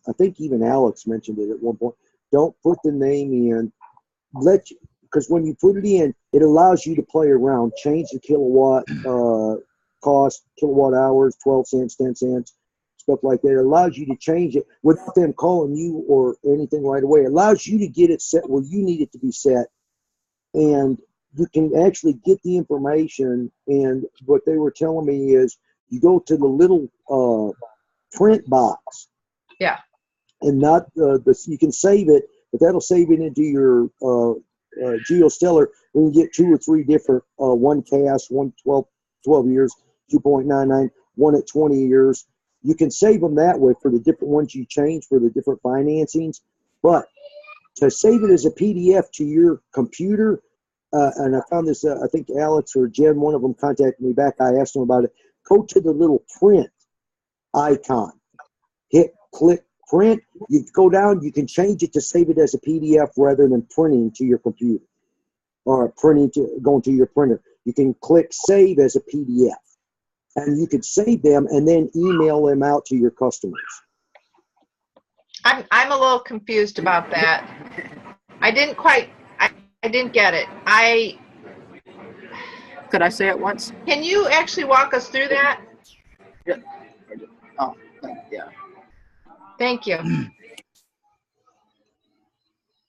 I think even Alex mentioned it at one point. Don't put the name in. Because when you put it in, it allows you to play around, change the kilowatt cost, kilowatt hours, 12 cents, 10 cents, stuff like that. It allows you to change it without them calling you or anything right away. It allows you to get it set where you need it to be set, and you can actually get the information. And what they were telling me is you go to the little print box. Yeah. And not you can save it, but that'll save it into your GeoStellar. When you get 2 or 3 different, one cast, 1 12 years, 2.99, one at 20 years. You can save them that way for the different ones you change for the different financings. But to save it as a PDF to your computer, and I found this, I think Alex or Jen, one of them contacted me back. I asked them about it. Go to the little print icon. Click print. You go down, you can change it to save it as a PDF rather than printing to your computer or going to your printer. You can click save as a PDF, and you can save them and then email them out to your customers. I'm a little confused about that. I didn't get it. Could I say it once? Can you actually walk us through that? Yeah. Oh, yeah. Thank you.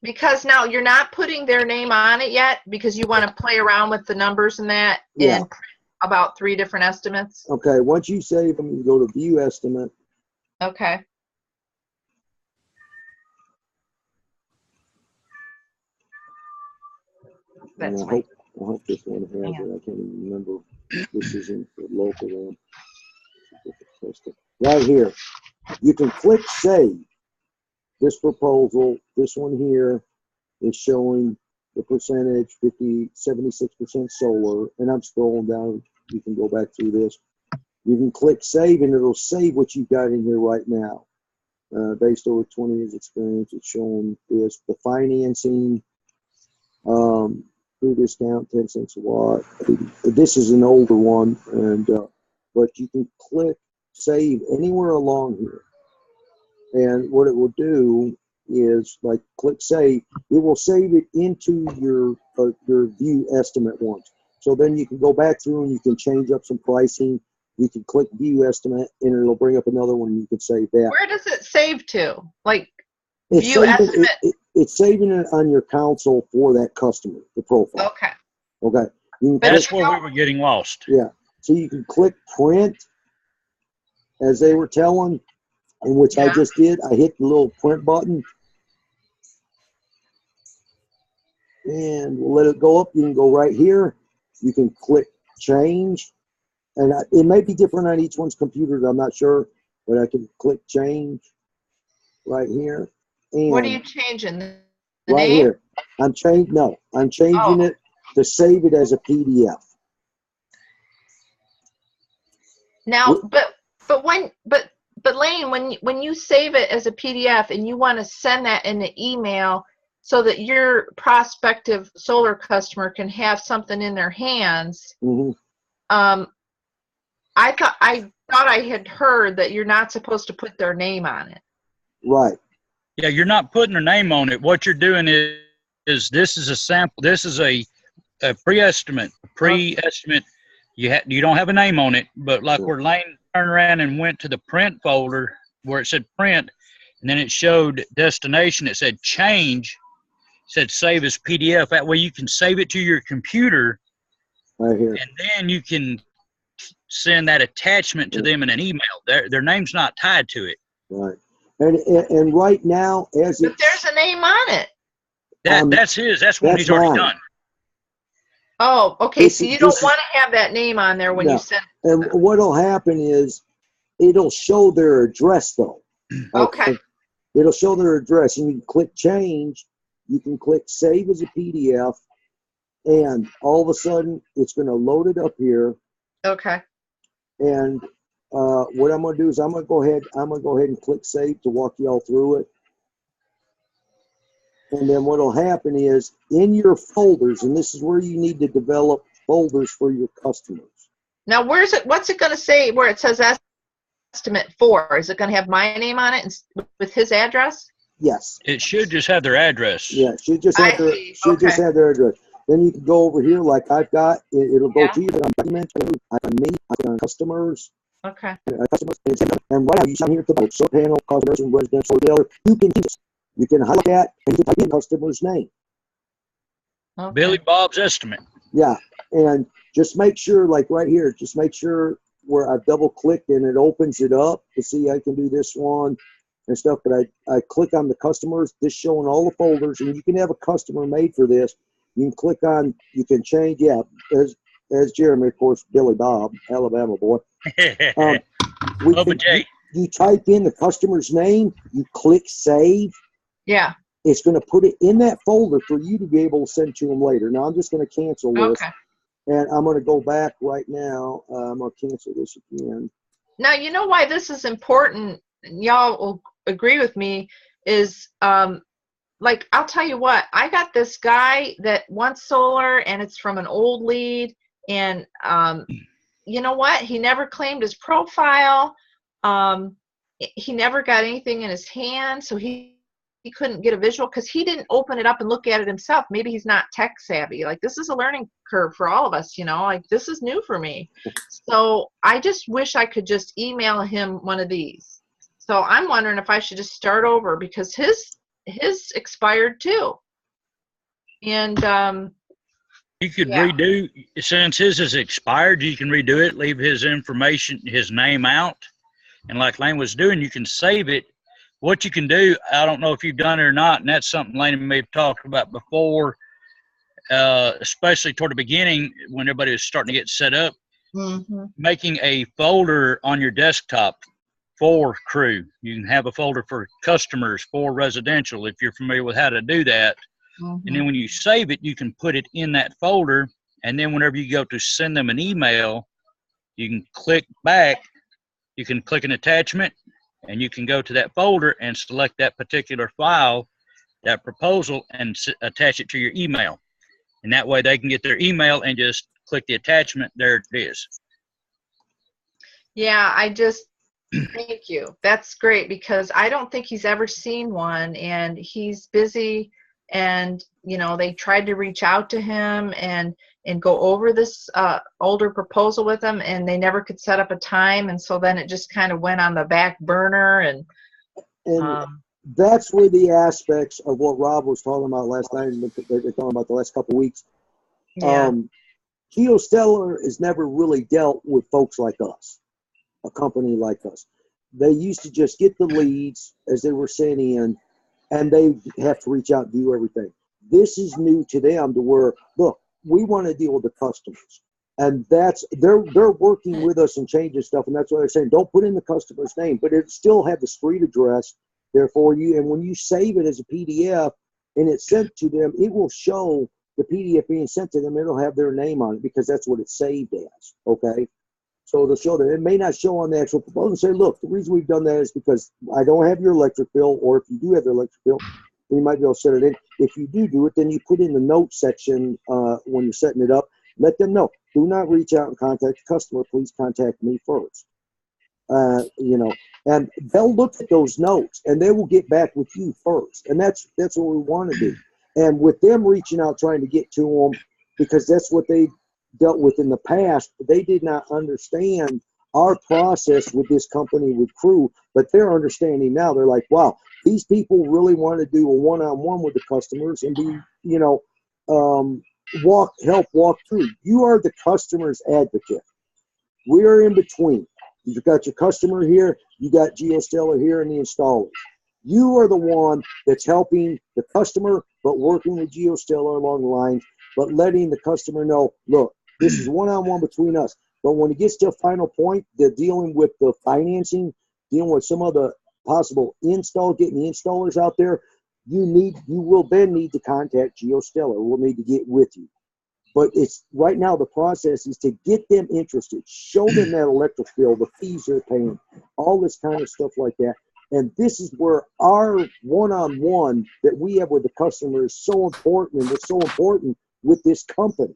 Because now you're not putting their name on it yet because you want to play around with the numbers and that and print about 3 different estimates. Okay, once you save them, you go to view estimate. Okay. That's I hope this one has it. I can't even remember. This isn't the local one. Right here. You can click save. This proposal, this one here is showing the percentage, 76% solar, and I'm scrolling down. You can go back through this. You can click save, and it'll save what you've got in here right now. Based over 20 years experience, it's showing this. The financing, free discount, 10 cents a watt. This is an older one, and but you can click save anywhere along here. And what it will do is, like, click save. It will save it into your view estimate ones. So then you can go back through and you can change up some pricing. You can click view estimate, and it'll bring up another one. And you can save that. Where does it save to? Like it's view estimate. It's saving it on your console for that customer, the profile. Okay. Okay. That's where we were getting lost. Yeah. So you can click print, as they were telling. In which I just did. I hit the little print button, and we'll let it go up. You can go right here. You can click change, and it may be different on each one's computer. I'm not sure, but I can click change right here. And what are you changing? The right name? here. I'm changing it to save it as a PDF. Now, but Lane, when you save it as a PDF and you want to send that in the email so that your prospective solar customer can have something in their hands, I thought I had heard that you're not supposed to put their name on it. Right. Yeah, you're not putting their name on it. What you're doing is this is a sample. This is a pre-estimate. You don't have a name on it, but like where Lane turned around and went to the print folder where it said print, and then it showed destination. It said change. It said save as PDF. That way you can save it to your computer, right here, and then you can send that attachment to them in an email. Their name's not tied to it. Right. And right now, but there's a name on it. That's his. That's what he's already done. Oh, okay. So you don't want to have that name on there when you send. And what'll happen is it'll show their address though. Okay. it'll show their address, and you can click change. You can click save as a PDF, and all of a sudden it's going to load it up here. Okay. And what I'm going to do is I'm going to go ahead and click save to walk y'all through it. And then what will happen is in your folders, and this is where you need to develop folders for your customers. Now, what's it going to say where it says estimate 4? Is it going to have my name on it and with his address? Yes. It should just have their address. Yeah, it should just have just have their address. Then you can go over here like I've got. It'll go to you on documents, on me, on customers. Okay. And right now you sign here at the bottom, solar panel, customers, and residential dealer. You can highlight that and you can type in customer's name. Okay. Billy Bob's estimate. Yeah, and just make sure, like right here, just make sure where I've double clicked and it opens it up to see I can do this one and stuff. But I click on the customers, this showing all the folders, and you can have a customer made for this. You can click on, you can change, yeah, as Jeremy, of course, Billy Bob, Alabama boy. You type in the customer's name, you click save. Yeah. It's going to put it in that folder for you to be able to send to them later. Now I'm just going to cancel this. Okay. And I'm going to go back right now. I'm going to cancel this again. Now, you know why this is important, y'all will agree with me, is like, I'll tell you what, I got this guy that wants solar and it's from an old lead, and you know what? He never claimed his profile. He never got anything in his hand, so he couldn't get a visual because he didn't open it up and look at it himself. Maybe he's not tech savvy. Like, this is a learning curve for all of us, you know, like this is new for me. So I just wish I could just email him one of these. So I'm wondering if I should just start over because his expired too. And you could redo, since his is expired, you can redo it, leave his information, his name out. And like Lane was doing, you can save it. What you can do, I don't know if you've done it or not, and that's something Lane may have talked about before, especially toward the beginning when everybody was starting to get set up, making a folder on your desktop for crew. You can have a folder for customers, for residential, if you're familiar with how to do that. And then when you save it, you can put it in that folder, and then whenever you go to send them an email, you can click back, you can click an attachment, and you can go to that folder and select that particular file, that proposal, and attach it to your email. And that way they can get their email and just click the attachment. There it is. Yeah, thank you. That's great because I don't think he's ever seen one, and he's busy, and, you know, they tried to reach out to him and go over this older proposal with him, and they never could set up a time, and so then it just kind of went on the back burner. And that's where the aspects of what Rob was talking about last night, and they're talking about the last couple of weeks. Yeah. GeoStellar has never really dealt with folks like us, a company like us. They used to just get the leads as they were sent in, and they have to reach out and do everything. This is new to them to where, look, we want to deal with the customers, and they're working with us and changing stuff, and that's why they're saying don't put in the customer's name, but it still have the street address there for you. And when you save it as a PDF and it's sent to them, it will show the PDF being sent to them. It'll have their name on it because that's what it's saved as. Okay, so it'll show that. It may not show on the actual proposal. Say, look, the reason we've done that is because I don't have your electric bill, or if you do have the electric bill, you might be able to set it in. If you do it, then you put in the notes section when you're setting it up. Let them know. Do not reach out and contact the customer. Please contact me first. You know, and they'll look at those notes and they will get back with you first. And that's what we want to do. And with them reaching out, trying to get to them, because that's what they dealt with in the past, they did not understand our process with this company, with Crew, but they're understanding now. They're like, wow, these people really want to do a one-on-one with the customers and be, you know, help walk through. You are the customer's advocate. We are in between. You've got your customer here, you got GeoStellar here, and the installers. You are the one that's helping the customer, but working with GeoStellar along the lines, but letting the customer know, look, this is one-on-one between us. But when it gets to a final point, they're dealing with the financing, dealing with some of the possible install, getting the installers out there, you will then need to contact GeoStellar. We'll need to get with you. But it's right now the process is to get them interested, show them that electric bill, the fees they're paying, all this kind of stuff like that. And this is where our one-on-one that we have with the customer is so important, and it's so important with this company.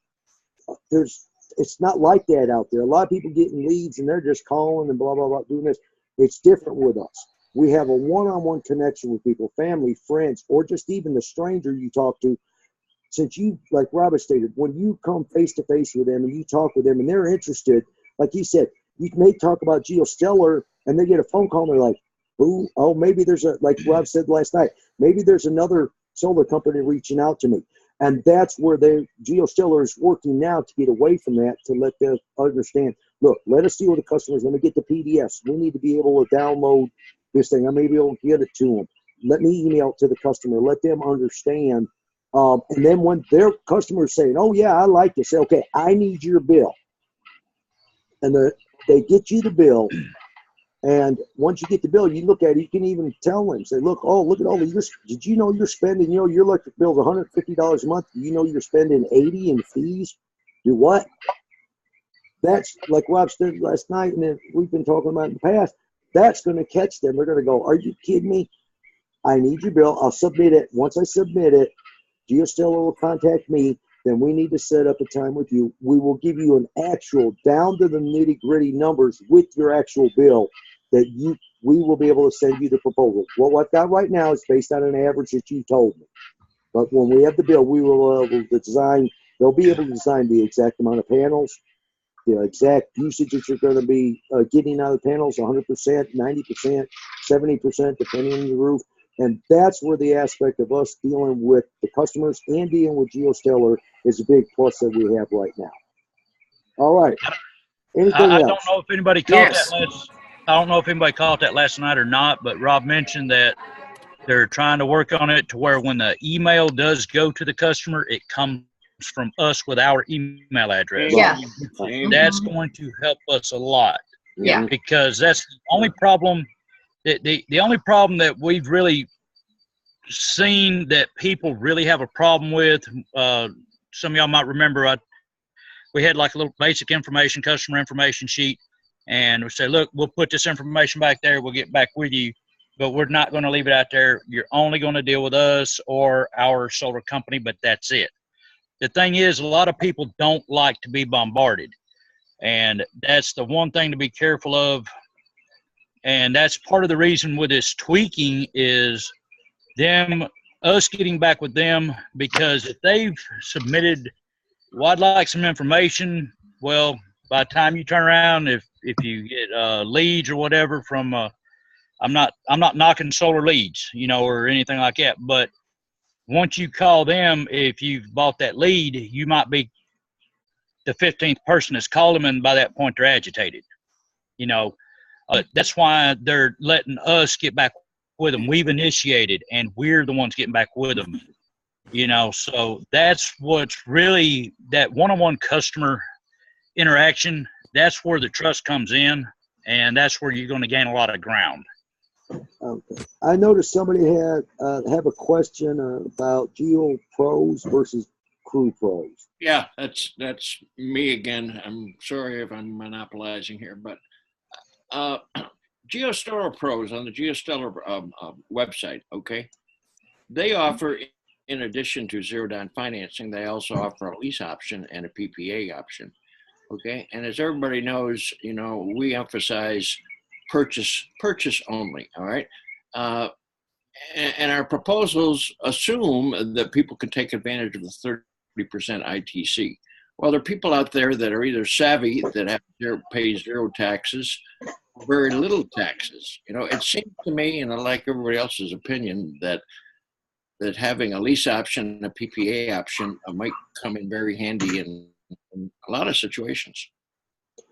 It's not like that out there. A lot of people getting leads and they're just calling and blah, blah, blah, doing this. It's different with us. We have a one-on-one connection with people, family, friends, or just even the stranger you talk to. Since you, like Robert stated, when you come face-to-face with them and you talk with them and they're interested, like he said, you may talk about GeoStellar and they get a phone call and they're like, ooh, oh, maybe there's like Rob said last night, maybe there's another solar company reaching out to me. And that's where GeoStellar is working now to get away from that, to let them understand, look, let us deal with the customers. Let me get the PDFs. We need to be able to download this thing. I may be able to get it to them. Let me email it to the customer. Let them understand. And then when their customers saying, oh, yeah, I like this, say, okay, I need your bill. And they get you the bill. And once you get the bill, you look at it, you can even tell them, say, look at all the, did you know you're spending, your electric bill is $150 a month. Do you know you're spending $80 in fees? Do what? That's like Rob said last night, and then we've been talking about in the past. That's going to catch them. They're going to go, are you kidding me? I need your bill. I'll submit it. Once I submit it, GeoStellar will contact me. Then we need to set up a time with you. We will give you an actual down to the nitty gritty numbers with your actual bill that we will be able to send you the proposal. What I've got right now is based on an average that you told me. But when we have the bill, we will be able to design, they'll be able to design the exact amount of panels, the exact usage that you're going to be getting out of the panels, 100%, 90%, 70%, depending on your roof. And that's where the aspect of us dealing with the customers and dealing with GeoStellar is a big plus that we have right now. All right. Anything I else? don't know if anybody caught that I don't know if anybody caught that last night or not, but Rob mentioned that they're trying to work on it to where when the email does go to the customer, it comes from us with our email address. Yeah. That's going to help us a lot. Yeah. Because that's the only problem. The only problem that we've really seen that people really have a problem with, some of y'all might remember, we had like a little basic information, customer information sheet, and we say, look, we'll put this information back there, we'll get back with you, but we're not going to leave it out there. You're only going to deal with us or our solar company, but that's it. The thing is, a lot of people don't like to be bombarded, and that's the one thing to be careful of. And that's part of the reason with this tweaking is us getting back with them, because if they've submitted, well, I'd like some information. Well, by the time you turn around, if you get leads or whatever from, I'm not knocking solar leads, or anything like that. But once you call them, if you've bought that lead, you might be the 15th person that's called them, and by that point they're agitated, That's why they're letting us get back with them. We've initiated, and we're the ones getting back with them. So that's what's really that one-on-one customer interaction. That's where the trust comes in, and that's where you're going to gain a lot of ground. Okay. I noticed somebody have a question about Geo Pros versus Crew Pros. Yeah, that's me again. I'm sorry if I'm monopolizing here, but GeoStellar Pros on the GeoStellar website, okay? They offer, in addition to zero down financing, they also offer a lease option and a PPA option, okay? And as everybody knows, we emphasize purchase only, all right? And our proposals assume that people can take advantage of the 30% ITC. Well, there are people out there that are either savvy, that pay zero taxes, very little taxes. It seems to me, and I like everybody else's opinion, that having a lease option and a PPA option might come in very handy in a lot of situations.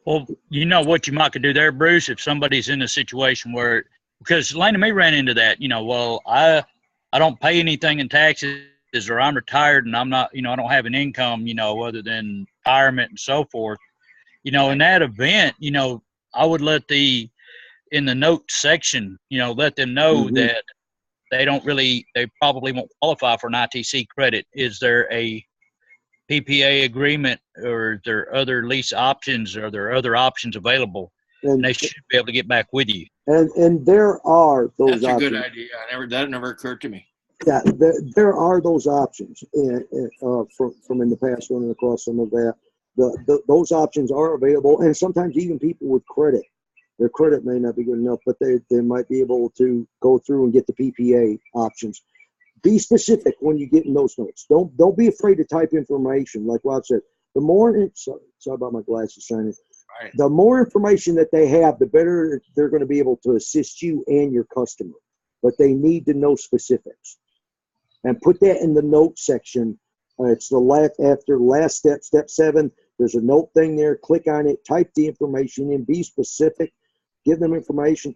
Well, what you might could do there, Bruce, if somebody's in a situation where, because Lane and me ran into that, well, I don't pay anything in taxes, or I'm retired and I'm not, I don't have an income, other than retirement and so forth. In that event, I would let the in the note section, let them know Mhm. that they probably won't qualify for an ITC credit. Is there a PPA agreement, or are there other lease options? Are there other options available? And And they should be able to get back with you. there are those That's a good options. idea. That never occurred to me. Yeah, there are those options from in the past, running across some of that. Those options are available, and sometimes even people with credit, their credit may not be good enough, but they might be able to go through and get the PPA options. Be specific when you get in those notes. Don't be afraid to type information. Like Rob said, the more, sorry about my glasses shining. Right. The more information that they have, the better they're going to be able to assist you and your customer. But they need to know specifics. And put that in the note section. It's the last step, step 7. There's a note thing there. Click on it. Type the information in. Be specific. Give them information.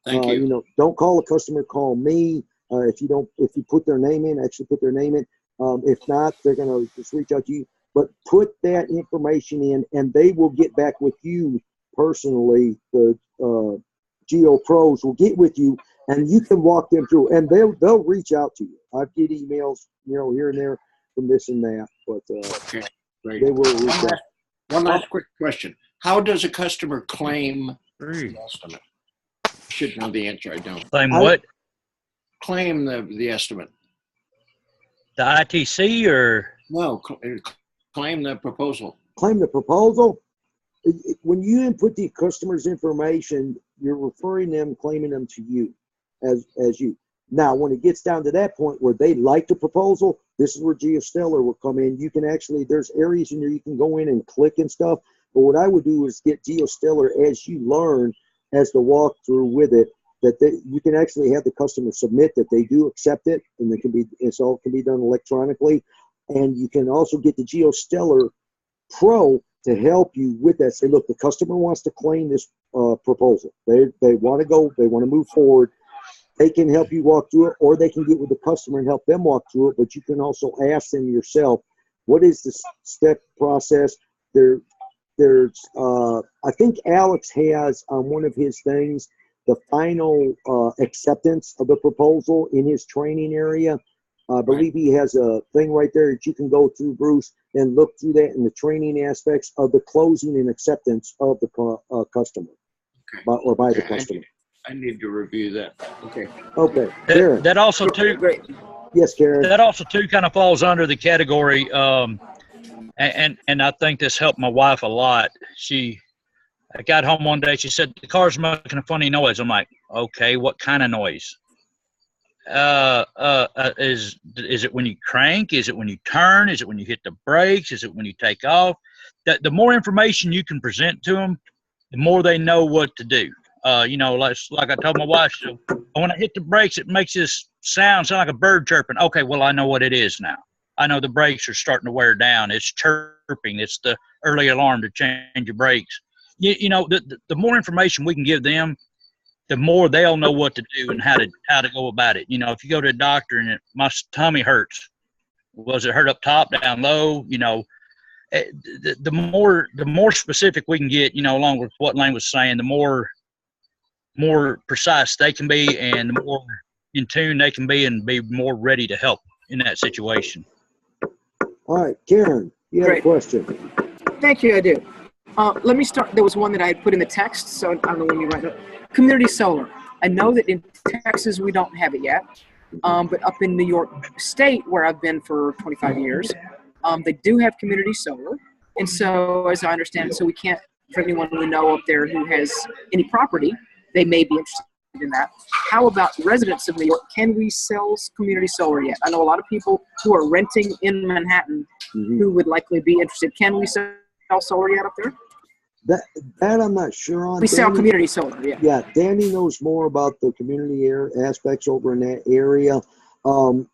Thank you. Don't call a customer. Call me. If you put their name in, actually put their name in. If not, they're gonna just reach out to you. But put that information in, and they will get back with you personally. The Geo Pros will get with you, and you can walk them through, and they'll reach out to you. I get emails, here and there from this and that, but Okay, great. they will reach out. One last quick question. How does a customer claim the estimate? I should know the answer. I don't. Claim what? Claim the estimate. The ITC or? No, claim the proposal. Claim the proposal. When you input the customer's information, you're referring them, claiming them to you as you. Now, when it gets down to that point where they like the proposal, this is where GeoStellar will come in. You can actually, there's areas in there you can go in and click and stuff. But what I would do is get GeoStellar, as you learn, as the walkthrough with it, that you can actually have the customer submit that they do accept it, and it all can be done electronically. And you can also get the GeoStellar Pro to help you with that. Say, look, the customer wants to claim this proposal. They want to move forward. They can help you walk through it, or they can get with the customer and help them walk through it. But you can also ask them yourself, what is the step process? There's I think Alex has on one of his things the final acceptance of the proposal in his training area. I believe he has a thing right there that you can go through, Bruce, and look through that in the training aspects of the closing and acceptance of the customer, or by the customer. I need to review that. Okay. Okay. Karen. That also too. Great. Yes, Karen. That also too kind of falls under the category, and I think this helped my wife a lot. I got home one day. She said the car's making a funny noise. I'm like, okay, what kind of noise? Is it when you crank? Is it when you turn? Is it when you hit the brakes? Is it when you take off? The more information you can present to them, the more they know what to do. Like I told my wife, so when I hit the brakes, it makes this sound like a bird chirping. Okay, well, I know what it is now. I know the brakes are starting to wear down. It's chirping. It's the early alarm to change your brakes. The more information we can give them, the more they'll know what to do and how to go about it. If you go to a doctor and my tummy hurts, was it hurt up top, down low? The more specific we can get, along with what Lane was saying, the more precise they can be, and the more in tune they can be, and be more ready to help in that situation. All right, Karen, you have a question. Thank you, I do. Let me start. There was one that I had put in the text, so I don't know when you write it. Community solar. I know that in Texas we don't have it yet, but up in New York State, where I've been for 25 years, they do have community solar. And so, as I understand it, so we can't, for anyone we know up there who has any property, they may be interested in that. How about residents of New York? Can we sell community solar yet? I know a lot of people who are renting in Manhattan who would likely be interested. Can we sell solar yet up there? That I'm not sure on. We sell community solar, yeah. Yeah, Danny knows more about the community aspects over in that area.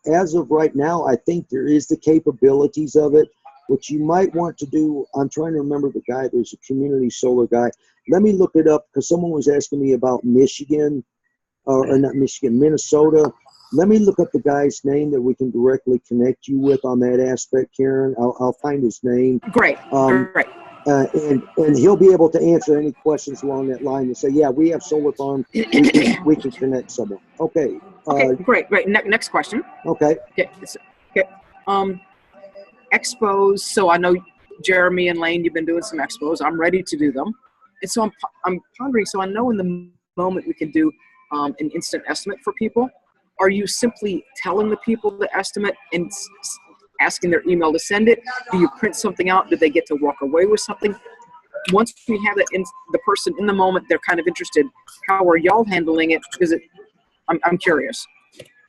As of right now, I think there is the capabilities of it. What you might want to do, I'm trying to remember the guy, there's a community solar guy. Let me look it up, because someone was asking me about Michigan, or not Michigan, Minnesota. Let me look up the guy's name that we can directly connect you with on that aspect, Karen. I'll find his name. Great, great. and he'll be able to answer any questions along that line and say, yeah, we have solar farm. We can connect someone. Okay. Okay, great. Next question. Okay. Okay. Expos. So I know Jeremy and Lane, you've been doing some expos. I'm ready to do them. And so I'm pondering, so I know in the moment we can do an instant estimate for people. Are you simply telling the people the estimate and asking their email to send it? Do you print something out? Do they get to walk away with something? Once we have that in the person in the moment, they're kind of interested. How are y'all handling it? Because I'm curious.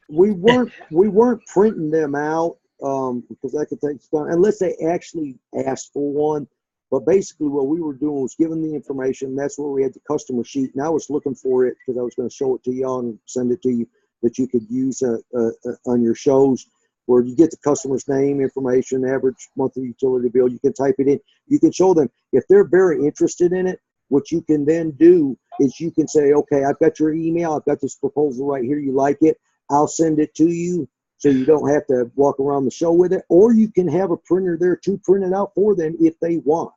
We weren't printing them out because that could take time unless they actually asked for one. But basically what we were doing was giving the information. That's where we had the customer sheet. And I was looking for it because I was going to show it to y'all and send it to you that you could use on your shows, where you get the customer's name, information, average monthly utility bill. You can type it in. You can show them. If they're very interested in it, what you can then do is you can say, okay, I've got your email. I've got this proposal right here. You like it? I'll send it to you so you don't have to walk around the show with it. Or you can have a printer there to print it out for them if they want.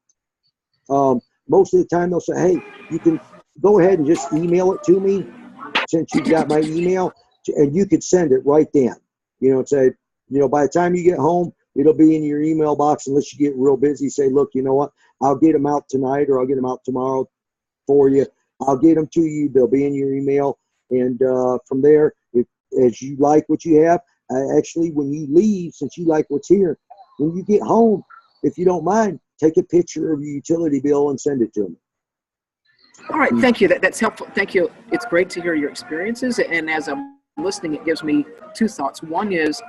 Most of the time they'll say, hey, you can go ahead and just email it to me since you've got my email, and you could send it right then. Say, by the time you get home, it'll be in your email box unless you get real busy. Say, look, you know what? I'll get them out tonight or I'll get them out tomorrow for you. I'll get them to you. They'll be in your email. And from there, as you like what you have, actually, when you leave, since you like what's here, when you get home, if you don't mind, take a picture of your utility bill and send it to them. All right. Thank you. That's helpful. Thank you. It's great to hear your experiences. And as I'm listening, it gives me two thoughts. One is,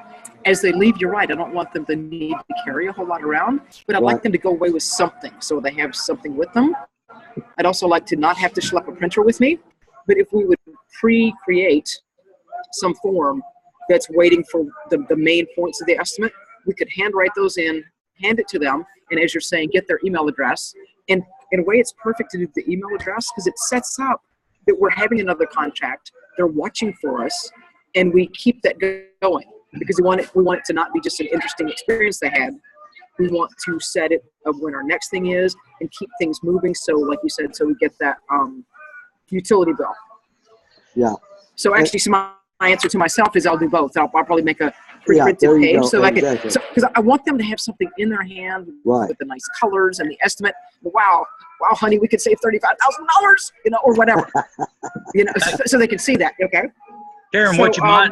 as they leave, you're right. I don't want them to need to carry a whole lot around, but I'd like them to go away with something so they have something with them. I'd also like to not have to schlep a printer with me, but if we would pre-create some form that's waiting for the main points of the estimate, we could handwrite those in, hand it to them, and as you're saying, get their email address. And in a way, it's perfect to do the email address because it sets up that we're having another contact. They're watching for us, and we keep that going because we want it to not be just an interesting experience they had. We want to set it of when our next thing is and keep things moving. So, like you said, so we get that utility bill. Yeah. So actually, my answer to myself is I'll do both. I'll probably make a pre-printed page so because I want them to have something in their hand with the nice colors and the estimate. Wow, honey, we could save $35,000, or whatever, so they can see that. Okay. Karen, what you might,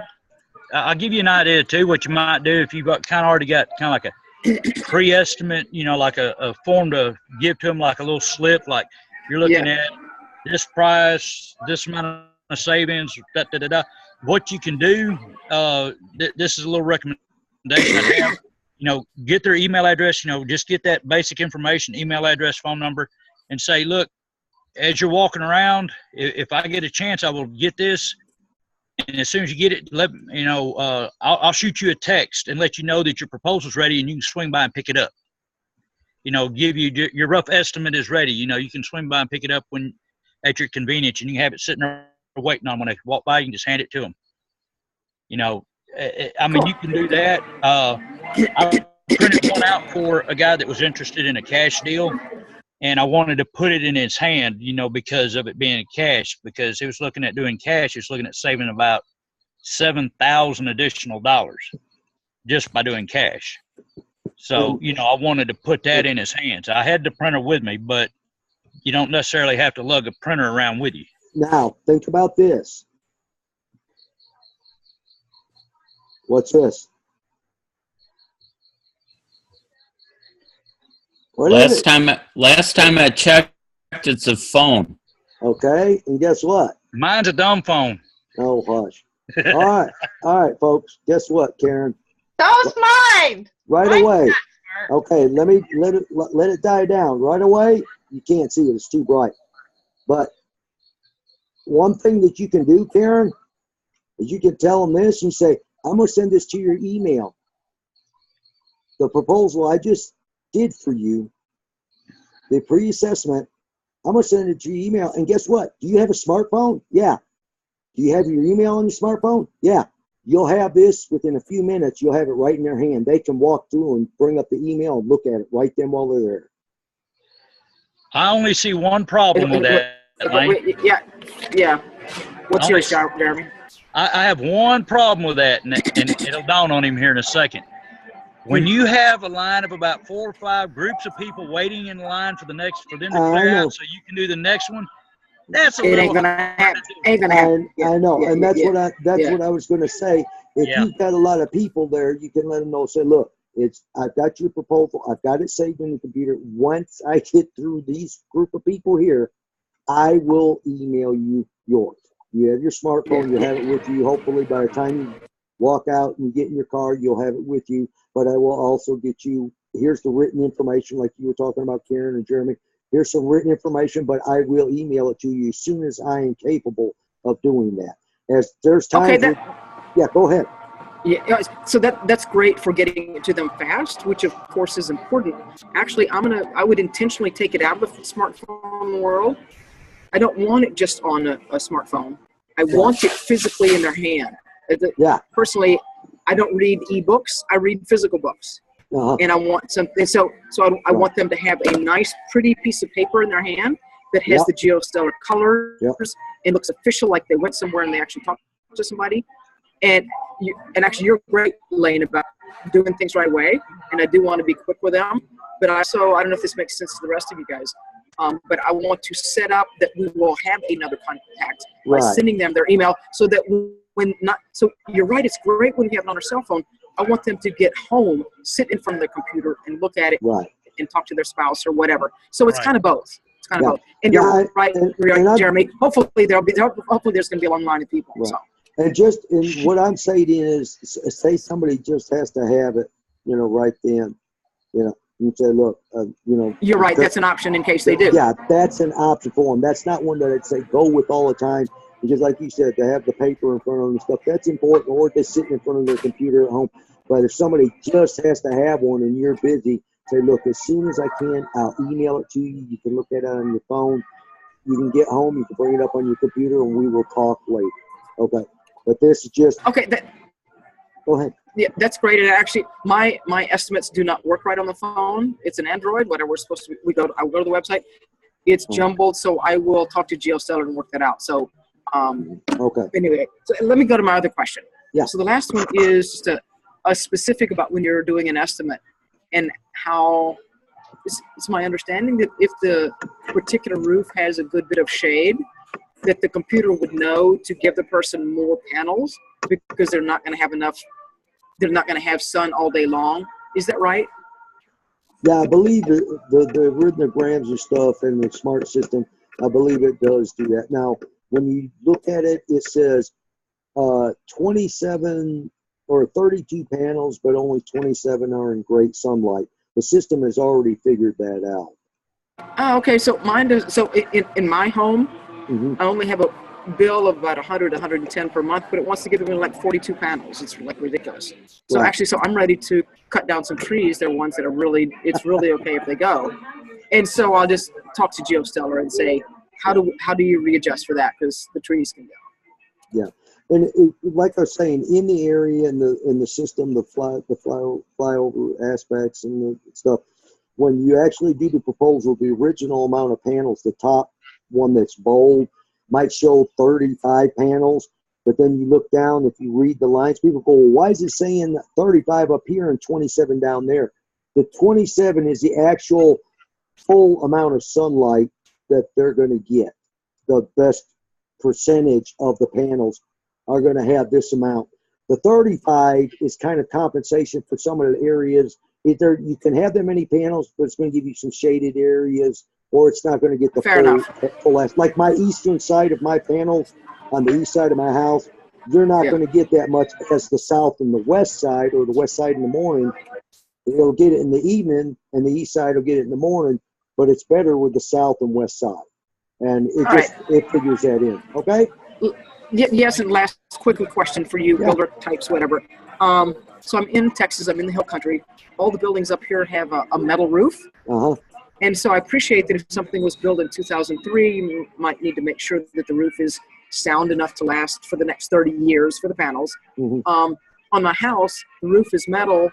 I'll give you an idea too. What you might do if you've got kind of already got kind of like a pre-estimate, like a form to give to them, like a little slip, like you're looking at this price, this amount of savings, What you can do, this is a little recommendation I have, get their email address, just get that basic information, email address, phone number, and say, look, as you're walking around, if I get a chance, I will get this. And as soon as you get it, I'll shoot you a text and let you know that your proposal's ready and you can swing by and pick it up. Give you your rough estimate is ready. You can swing by and pick it up when at your convenience, and you can have it sitting there waiting on when they walk by. You can just hand it to them. Cool. You can do that. I printed one out for a guy that was interested in a cash deal, and I wanted to put it in his hand, because of it being cash, because he was looking at doing cash. He was looking at saving about $7,000 additional dollars just by doing cash. So, I wanted to put that in his hands. I had the printer with me, but you don't necessarily have to lug a printer around with you. Now, think about this. What's this? Last time I checked, it's a phone. Okay, and guess what? Mine's a dumb phone. Oh, hush. All right, folks. Guess what, Karen? So's mine. Right away. Okay, let it die down. Right away, you can't see it. It's too bright. But one thing that you can do, Karen, is you can tell them this and say, I'm going to send this to your email. The proposal I just did for you, the pre-assessment, I'm going to send it to your email. And guess what? Do you have a smartphone? Yeah. Do you have your email on your smartphone? Yeah. You'll have this within a few minutes. You'll have it right in their hand. They can walk through and bring up the email and look at it right then while they're there. I only see one problem with that, Lane. Yeah. What's yours, Jeremy? I have one problem with that, and it'll dawn on him here in a second. When you have a line of about 4 or 5 groups of people waiting in line for them to clear out so you can do the next one, that's a little ain't gonna happen. I know, and that's what I was going to say. If you've got a lot of people there, you can let them know. Say, look, I've got your proposal. I've got it saved in the computer. Once I get through these group of people here, I will email you yours. You have your smartphone. You have it with you. Hopefully, by the time you walk out and get in your car, you'll have it with you. But I will also get you. Here's the written information, like you were talking about, Karen and Jeremy. Here's some written information, but I will email it to you as soon as I am capable of doing that. As there's times. Yeah, go ahead. Yeah, so that's great for getting it to them fast, which of course is important. Actually, I would intentionally take it out of the smartphone world. I don't want it just on a smartphone. I want it physically in their hand. Personally, I don't read ebooks. I read physical books. And I want something. So I want them to have a nice, pretty piece of paper in their hand that has the GeoStellar colors and looks official, like they went somewhere and they actually talked to somebody. And actually, you're great, Lane, about doing things right away. And I do want to be quick with them. But I don't know if this makes sense to the rest of you guys. But I want to set up that we will have another contact by sending them their email, so that so you're right, it's great when you have it on their cell phone. I want them to get home, sit in front of their computer and look at it and talk to their spouse or whatever. So it's kind of both. It's kind of both. And you're right, Jeremy. Hopefully there's going to be a long line of people. So. And what I'm saying is, say somebody just has to have it, right then, you say, look, You're right. That's an option in case they do. Yeah, that's an option for them. That's not one that I'd say go with all the time, because like you said, to have the paper in front of them and stuff, that's important, or they're sitting in front of their computer at home. But if somebody just has to have one and you're busy, say, look, as soon as I can, I'll email it to you. You can look at it on your phone. You can get home, you can bring it up on your computer, and we will talk later. Okay. But this is just okay. Go ahead. Yeah, that's great. And actually, my estimates do not work right on the phone. It's an Android. Whatever we're supposed to. I will go to the website. It's jumbled, so I will talk to GeoStellar and work that out. So, okay. Anyway, so let me go to my other question. Yeah. So the last one is just a specific about when you're doing an estimate, and how. It's my understanding that if the particular roof has a good bit of shade, that the computer would know to give the person more panels, because they're not going to have enough. They're not going to have sun all day long. Is that right? Yeah, I believe the rhythmograms and stuff and the smart system, I believe it does do that. Now, when you look at it, it says 27 or 32 panels, but only 27 are in great sunlight. The system has already figured that out. Oh, okay. So mine does. So in my home, I only have a bill of about 100, 110 per month, but it wants to give me like 42 panels. It's like ridiculous. So actually, I'm ready to cut down some trees. They're ones that are it's really okay if they go. And so I'll just talk to GeoStellar and say, how do you readjust for that? Because the trees can go. Yeah. And like I was saying, in the area, in the system, the flyover aspects and the stuff, when you actually do the proposal, the original amount of panels, the top one that's bold, might show 35 panels, but then you look down, if you read the lines, people go, well, why is it saying 35 up here and 27 down there? The 27 is the actual full amount of sunlight that they're going to get. The best percentage of the panels are going to have this amount. The 35 is kind of compensation for some of the areas. Either you can have that many panels, but it's going to give you some shaded areas, or it's not going to get the full. Like my eastern side of my panels on the east side of my house, you're not going to get that much as the south and the west side, or the west side in the morning. It'll get it in the evening, and the east side will get it in the morning, but it's better with the south and west side. And it figures that in. Okay? Yes, and last quick question for you, builder types, whatever. So I'm in Texas. I'm in the hill country. All the buildings up here have a metal roof. And so I appreciate that if something was built in 2003, you might need to make sure that the roof is sound enough to last for the next 30 years for the panels. On my house, the roof is metal,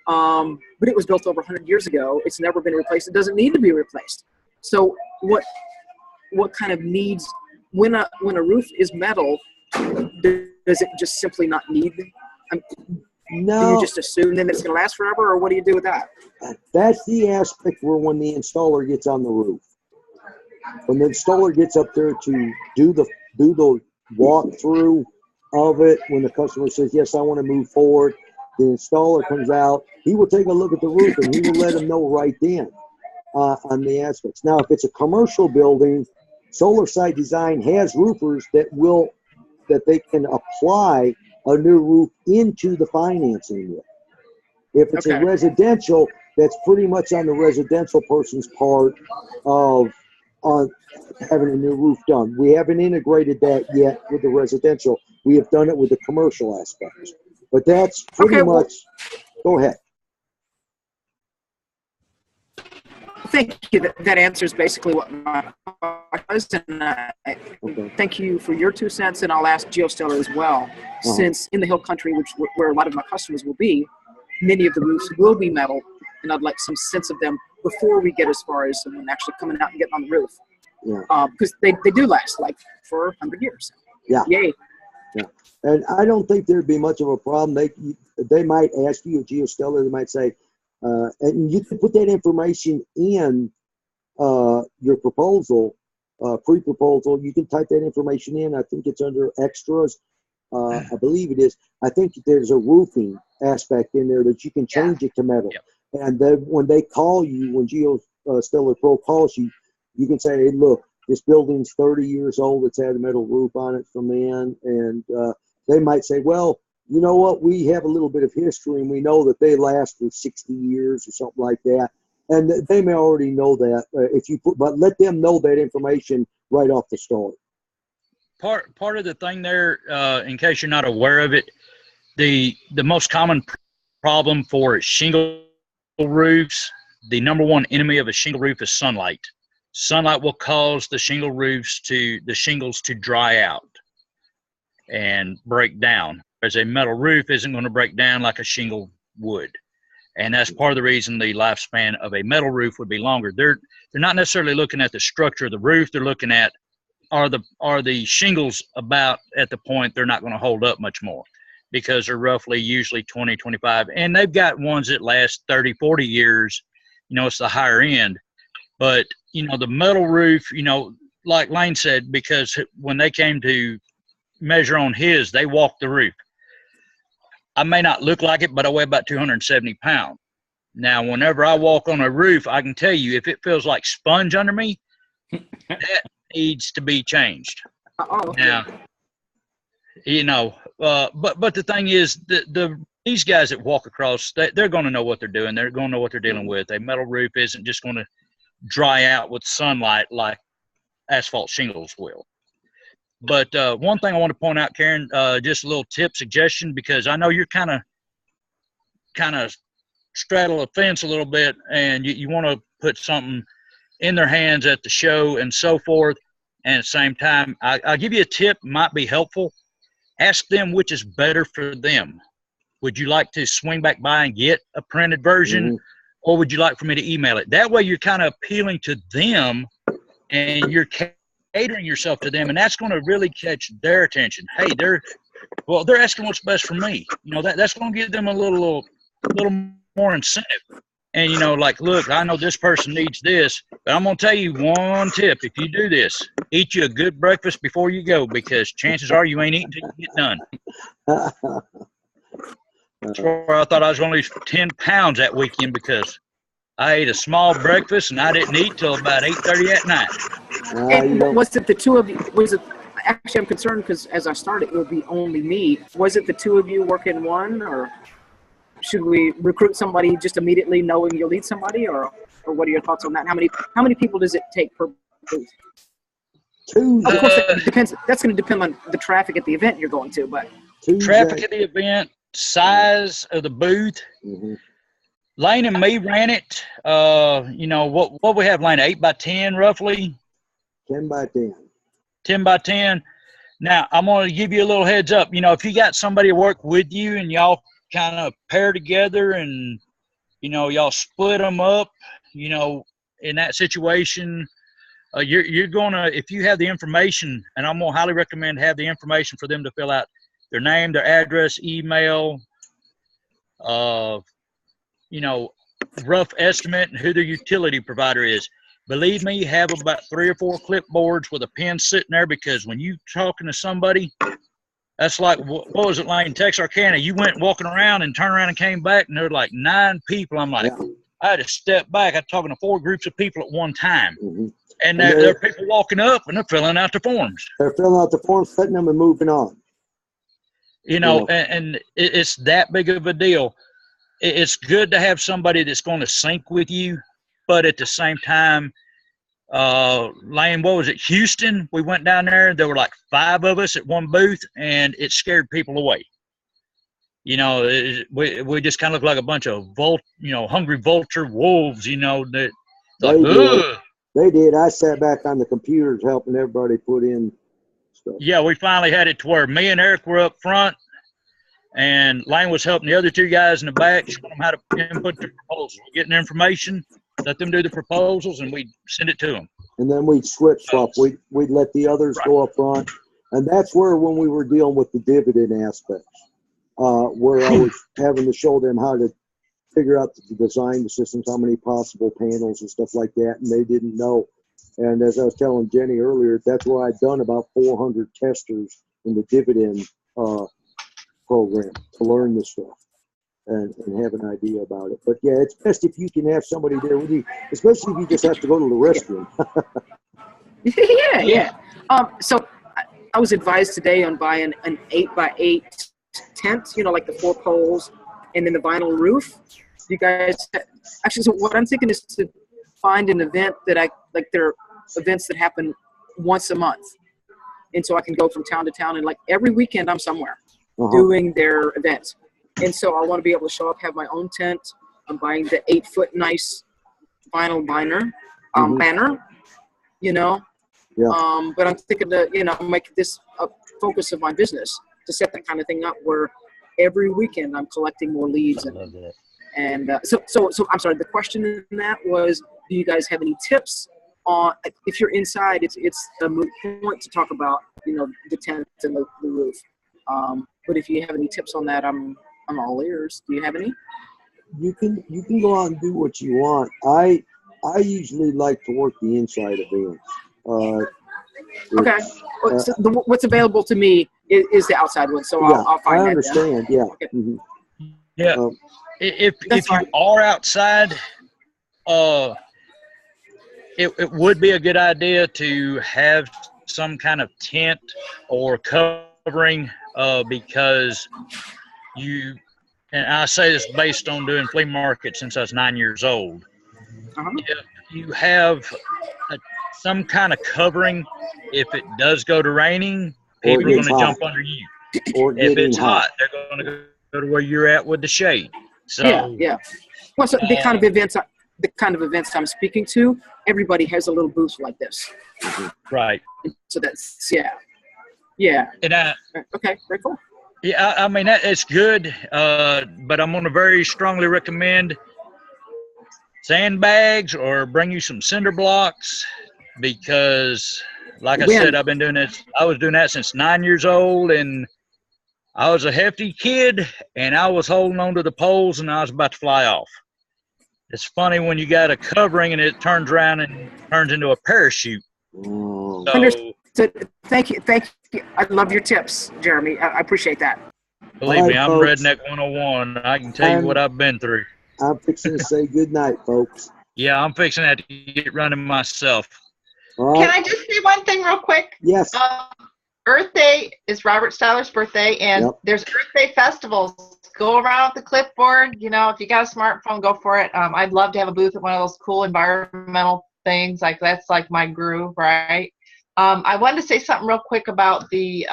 but it was built over 100 years ago. It's never been replaced. It doesn't need to be replaced. So what kind of needs when a roof is metal? Does it just simply not need? Do No, you just assume then it's going to last forever, or what do you do with that? that's the aspect where when the installer gets on the roof. When the installer gets up there to do the walkthrough of it, when the customer says, yes, I want to move forward, the installer comes out, he will take a look at the roof and he will let them know right then on the aspects. Now, if it's a commercial building, Solar Site Design has roofers that they can apply a new roof into the financing with. If it's a Okay. residential, that's pretty much on the residential person's part of having a new roof done. We haven't integrated that yet with the residential. We have done it with the commercial aspects. But that's pretty Okay, well- much, go ahead. Thank you. That answers basically what my question was, and Okay. thank you for your 2 cents. And I'll ask GeoStellar as well, since in the Hill Country, where a lot of my customers will be, many of the roofs will be metal, and I'd like some sense of them before we get as far as someone actually coming out and getting on the roof. Yeah. Because they do last like for 100 years. Yeah. Yay. And I don't think there'd be much of a problem. They might ask you, a GeoStellar, they might say, and you can put that information in your proposal, pre-proposal. You can type that information in. I think it's under extras. I believe it is. I think there's a roofing aspect in there that you can change it to metal. Yep. And then when they call you, when GeoStellar Pro calls you, you can say, hey, look, this building's 30 years old. It's had a metal roof on it from then. And they might say, well, you know what? We have a little bit of history, and we know that they last for 60 years or something like that. And they may already know that. But let them know that information right off the start. Part of the thing there, in case you're not aware of it, the most common problem for shingle roofs, the number one enemy of a shingle roof is sunlight. Sunlight will cause the shingles to dry out and break down. Whereas a metal roof isn't going to break down like a shingle would. And that's part of the reason the lifespan of a metal roof would be longer. They're not necessarily looking at the structure of the roof. They're looking at, are the shingles about at the point they're not going to hold up much more, because they're roughly usually 20, 25. And they've got ones that last 30, 40 years. It's the higher end. But, the metal roof, like Lane said, because when they came to measure on his, they walked the roof. I may not look like it, but I weigh about 270 pounds. Now, whenever I walk on a roof, I can tell you if it feels like sponge under me, that needs to be changed. Now, but the thing is, these guys that walk across, they're going to know what they're doing. They're going to know what they're dealing with. A metal roof isn't just going to dry out with sunlight like asphalt shingles will. But one thing I want to point out, Karen, just a little tip suggestion, because I know you're kind of straddle a fence a little bit, and you want to put something in their hands at the show and so forth. And at the same time, I'll give you a tip, might be helpful. Ask them which is better for them. Would you like to swing back by and get a printed version, or would you like for me to email it? That way you're kind of appealing to them, and you're catering yourself to them, and that's going to really catch their attention. Hey, they're asking what's best for me. That's going to give them a little more incentive. And look, I know this person needs this, but I'm going to tell you one tip. If you do this, eat you a good breakfast before you go, because chances are you ain't eating until you get done. That's where I thought I was going to lose 10 pounds that weekend, because I ate a small breakfast and I didn't eat till about 8:30 at night. And was it the two of you? Actually, I'm concerned because as I started, it would be only me. Was it the two of you working one, or should we recruit somebody just immediately knowing you'll need somebody, or what are your thoughts on that? How many people does it take per booth? Two. Of course, it depends. That's going to depend on the traffic at the event you're going to, but traffic at the event, size of the booth. Mm-hmm. Lane and me ran it. What we have, Lane, 8 by 10 roughly. 10 by 10. 10 by 10. Now, I'm going to give you a little heads up. If you got somebody to work with you and y'all kind of pair together and, y'all split them up, in that situation, you're gonna, if you have the information, and I'm gonna highly recommend have the information for them to fill out their name, their address, email, you know, rough estimate, and who their utility provider is. Believe me, have about 3 or 4 clipboards with a pen sitting there, because when you talking to somebody, that's like, what was it, Lane, Texarkana? You went walking around and turned around and came back, and there were like 9 people. I'm like, Yeah. I had to step back. I'm talking to 4 groups of people at one time. Mm-hmm. And there are people walking up, and they're filling out the forms. They're filling out the forms, setting them, and moving on. You know, and it's that big of a deal. It's good to have somebody that's going to sync with you, but at the same time, Lane, what was it, Houston? We went down there. There were like 5 of us at one booth, and it scared people away. You know, we just kind of looked like a bunch of hungry vulture wolves. You know, that like, ugh. They did. I sat back on the computers helping everybody put in stuff. Yeah, we finally had it to where me and Eric were up front, and Lane was helping the other 2 guys in the back, showing them how to input their proposals, getting information, let them do the proposals, and we'd send it to them. And then we'd switch swap. We'd let the others go up front. And that's where, when we were dealing with the dividend aspects, where I was having to show them how to figure out the design the systems, how many possible panels and stuff like that, and they didn't know. And as I was telling Jenny earlier, that's where I'd done about 400 testers in the dividend program to learn this stuff and have an idea about it. But yeah, it's best if you can have somebody there with you, especially if you just have to go to the restroom. Yeah. So I was advised today on buying an 8x8 tent, you know, like the 4 poles and then the vinyl roof. You guys, actually, so what I'm thinking is to find an event that there are events that happen once a month. And so I can go from town to town, and like every weekend I'm somewhere doing their event. And so I want to be able to show up, have my own tent. I'm buying the 8-foot nice vinyl banner, you know. Yeah. But I'm thinking to, you know, make this a focus of my business to set that kind of thing up where every weekend I'm collecting more leads. And so I'm sorry, the question in that was, do you guys have any tips on, if you're inside, it's a moot point to talk about, you know, the tent and the roof. But if you have any tips on that, I'm all ears. Do you have any? You can go out and do what you want. I usually like to work the inside events. Okay. So what's available to me is the outside one, so I'll find that. I understand. Yeah. Okay. Mm-hmm. Yeah. If you are outside, it would be a good idea to have some kind of tent or covering, because and I say this based on doing flea market since I was 9 years old. If you have some kind of covering, if it does go to raining, people are going to jump under you. Or if it's hot, they're going to go to where you're at with the shade. So yeah. Well, so the kind of events I'm speaking to, everybody has a little booth like this. Right. So that's yeah. And okay, very cool. Yeah, I mean it's good, but I'm going to very strongly recommend sandbags or bring you some cinder blocks, because, like I said, I've been doing this. I was doing that since 9 years old, and I was a hefty kid, and I was holding on to the poles, and I was about to fly off. It's funny when you got a covering and it turns around and turns into a parachute. So, thank you. I love your tips, Jeremy. I appreciate that. Believe me, I'm Redneck 101. I can tell you what I've been through. I'm fixing to say good night, folks. Yeah, I'm fixing to get running myself. Right. Can I just say one thing real quick? Yes. Earth Day is Robert Styler's birthday, and there's Earth Day festivals. Go around with the clipboard. You know, if you got a smartphone, go for it. I'd love to have a booth at one of those cool environmental things. Like, that's like my groove, right? I wanted to say something real quick about the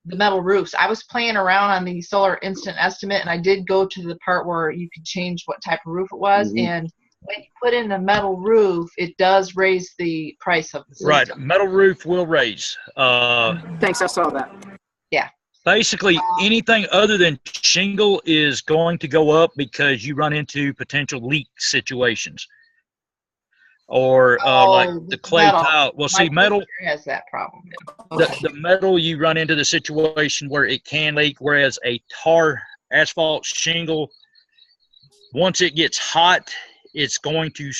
metal roofs. I was playing around on the Solar Instant Estimate, and I did go to the part where you could change what type of roof it was. And when you put in a metal roof, it does raise the price of the system. Right, metal roof will raise. Thanks, I saw that. Yeah. Basically, anything other than shingle is going to go up because you run into potential leak situations. or like the clay metal. tile. Well, My see, metal, sister has that problem. the metal, you run into the situation where it can leak, whereas a tar asphalt shingle, once it gets hot, it's going to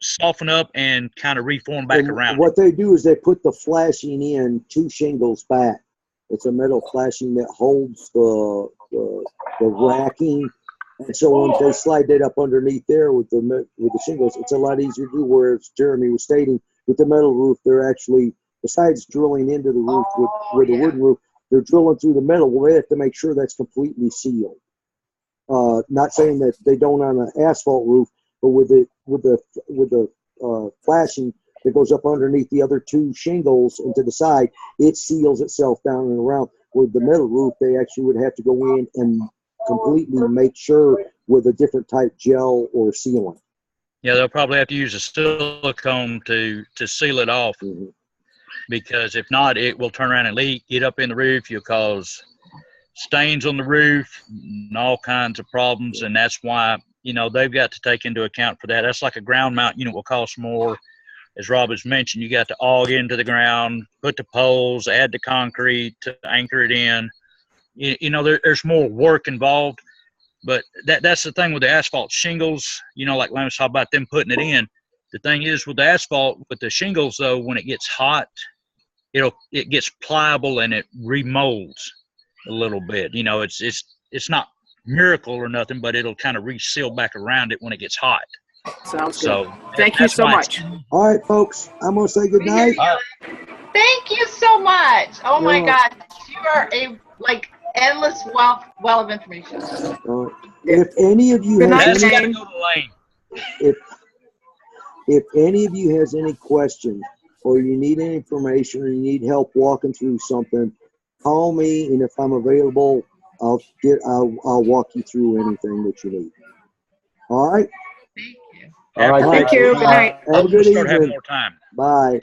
soften up and kind of reform back And around. what they do is they put the flashing in 2 shingles back. It's a metal flashing that holds the racking, and so once they slide that up underneath there with the shingles, it's a lot easier to do. Whereas Jeremy was stating, with the metal roof, they're actually, besides drilling into the roof with a wooden roof, they're drilling through the metal. Well, they have to make sure that's completely sealed. Not saying that they don't on an asphalt roof, but with the flashing that goes up underneath the other 2 shingles and to the side, it seals itself down and around. With the metal roof, they actually would have to go in and completely make sure with a different type gel or sealant. Yeah, they'll probably have to use a silicone to seal it off, because if not, it will turn around and leak, get up in the roof. You'll cause stains on the roof and all kinds of problems, and that's why, you know, they've got to take into account for that. That's like a ground mount unit will cost more. As Rob has mentioned, you got to aug into the ground, put the poles, add the concrete to anchor it in. You know, there's more work involved, but that's the thing with the asphalt shingles, you know, like Lance talked about them putting it in. The thing is with the asphalt, with the shingles though, when it gets hot, it gets pliable and it remolds a little bit. You know, it's not miracle or nothing, but it'll kind of reseal back around it when it gets hot. Sounds good. So Thank you so much. All right, folks, I'm going to say good night. Thank you so much. Oh my You're God, you are a endless well of information. If any of you Good night, has That's got to any, go to Lane. if any of you has any questions or you need any information or you need help walking through something, call me, and if I'm available, I'll walk you through anything that you need. All right. Thank you. All right. Thank you. Good night. Have a good Start having evening. more time. Bye.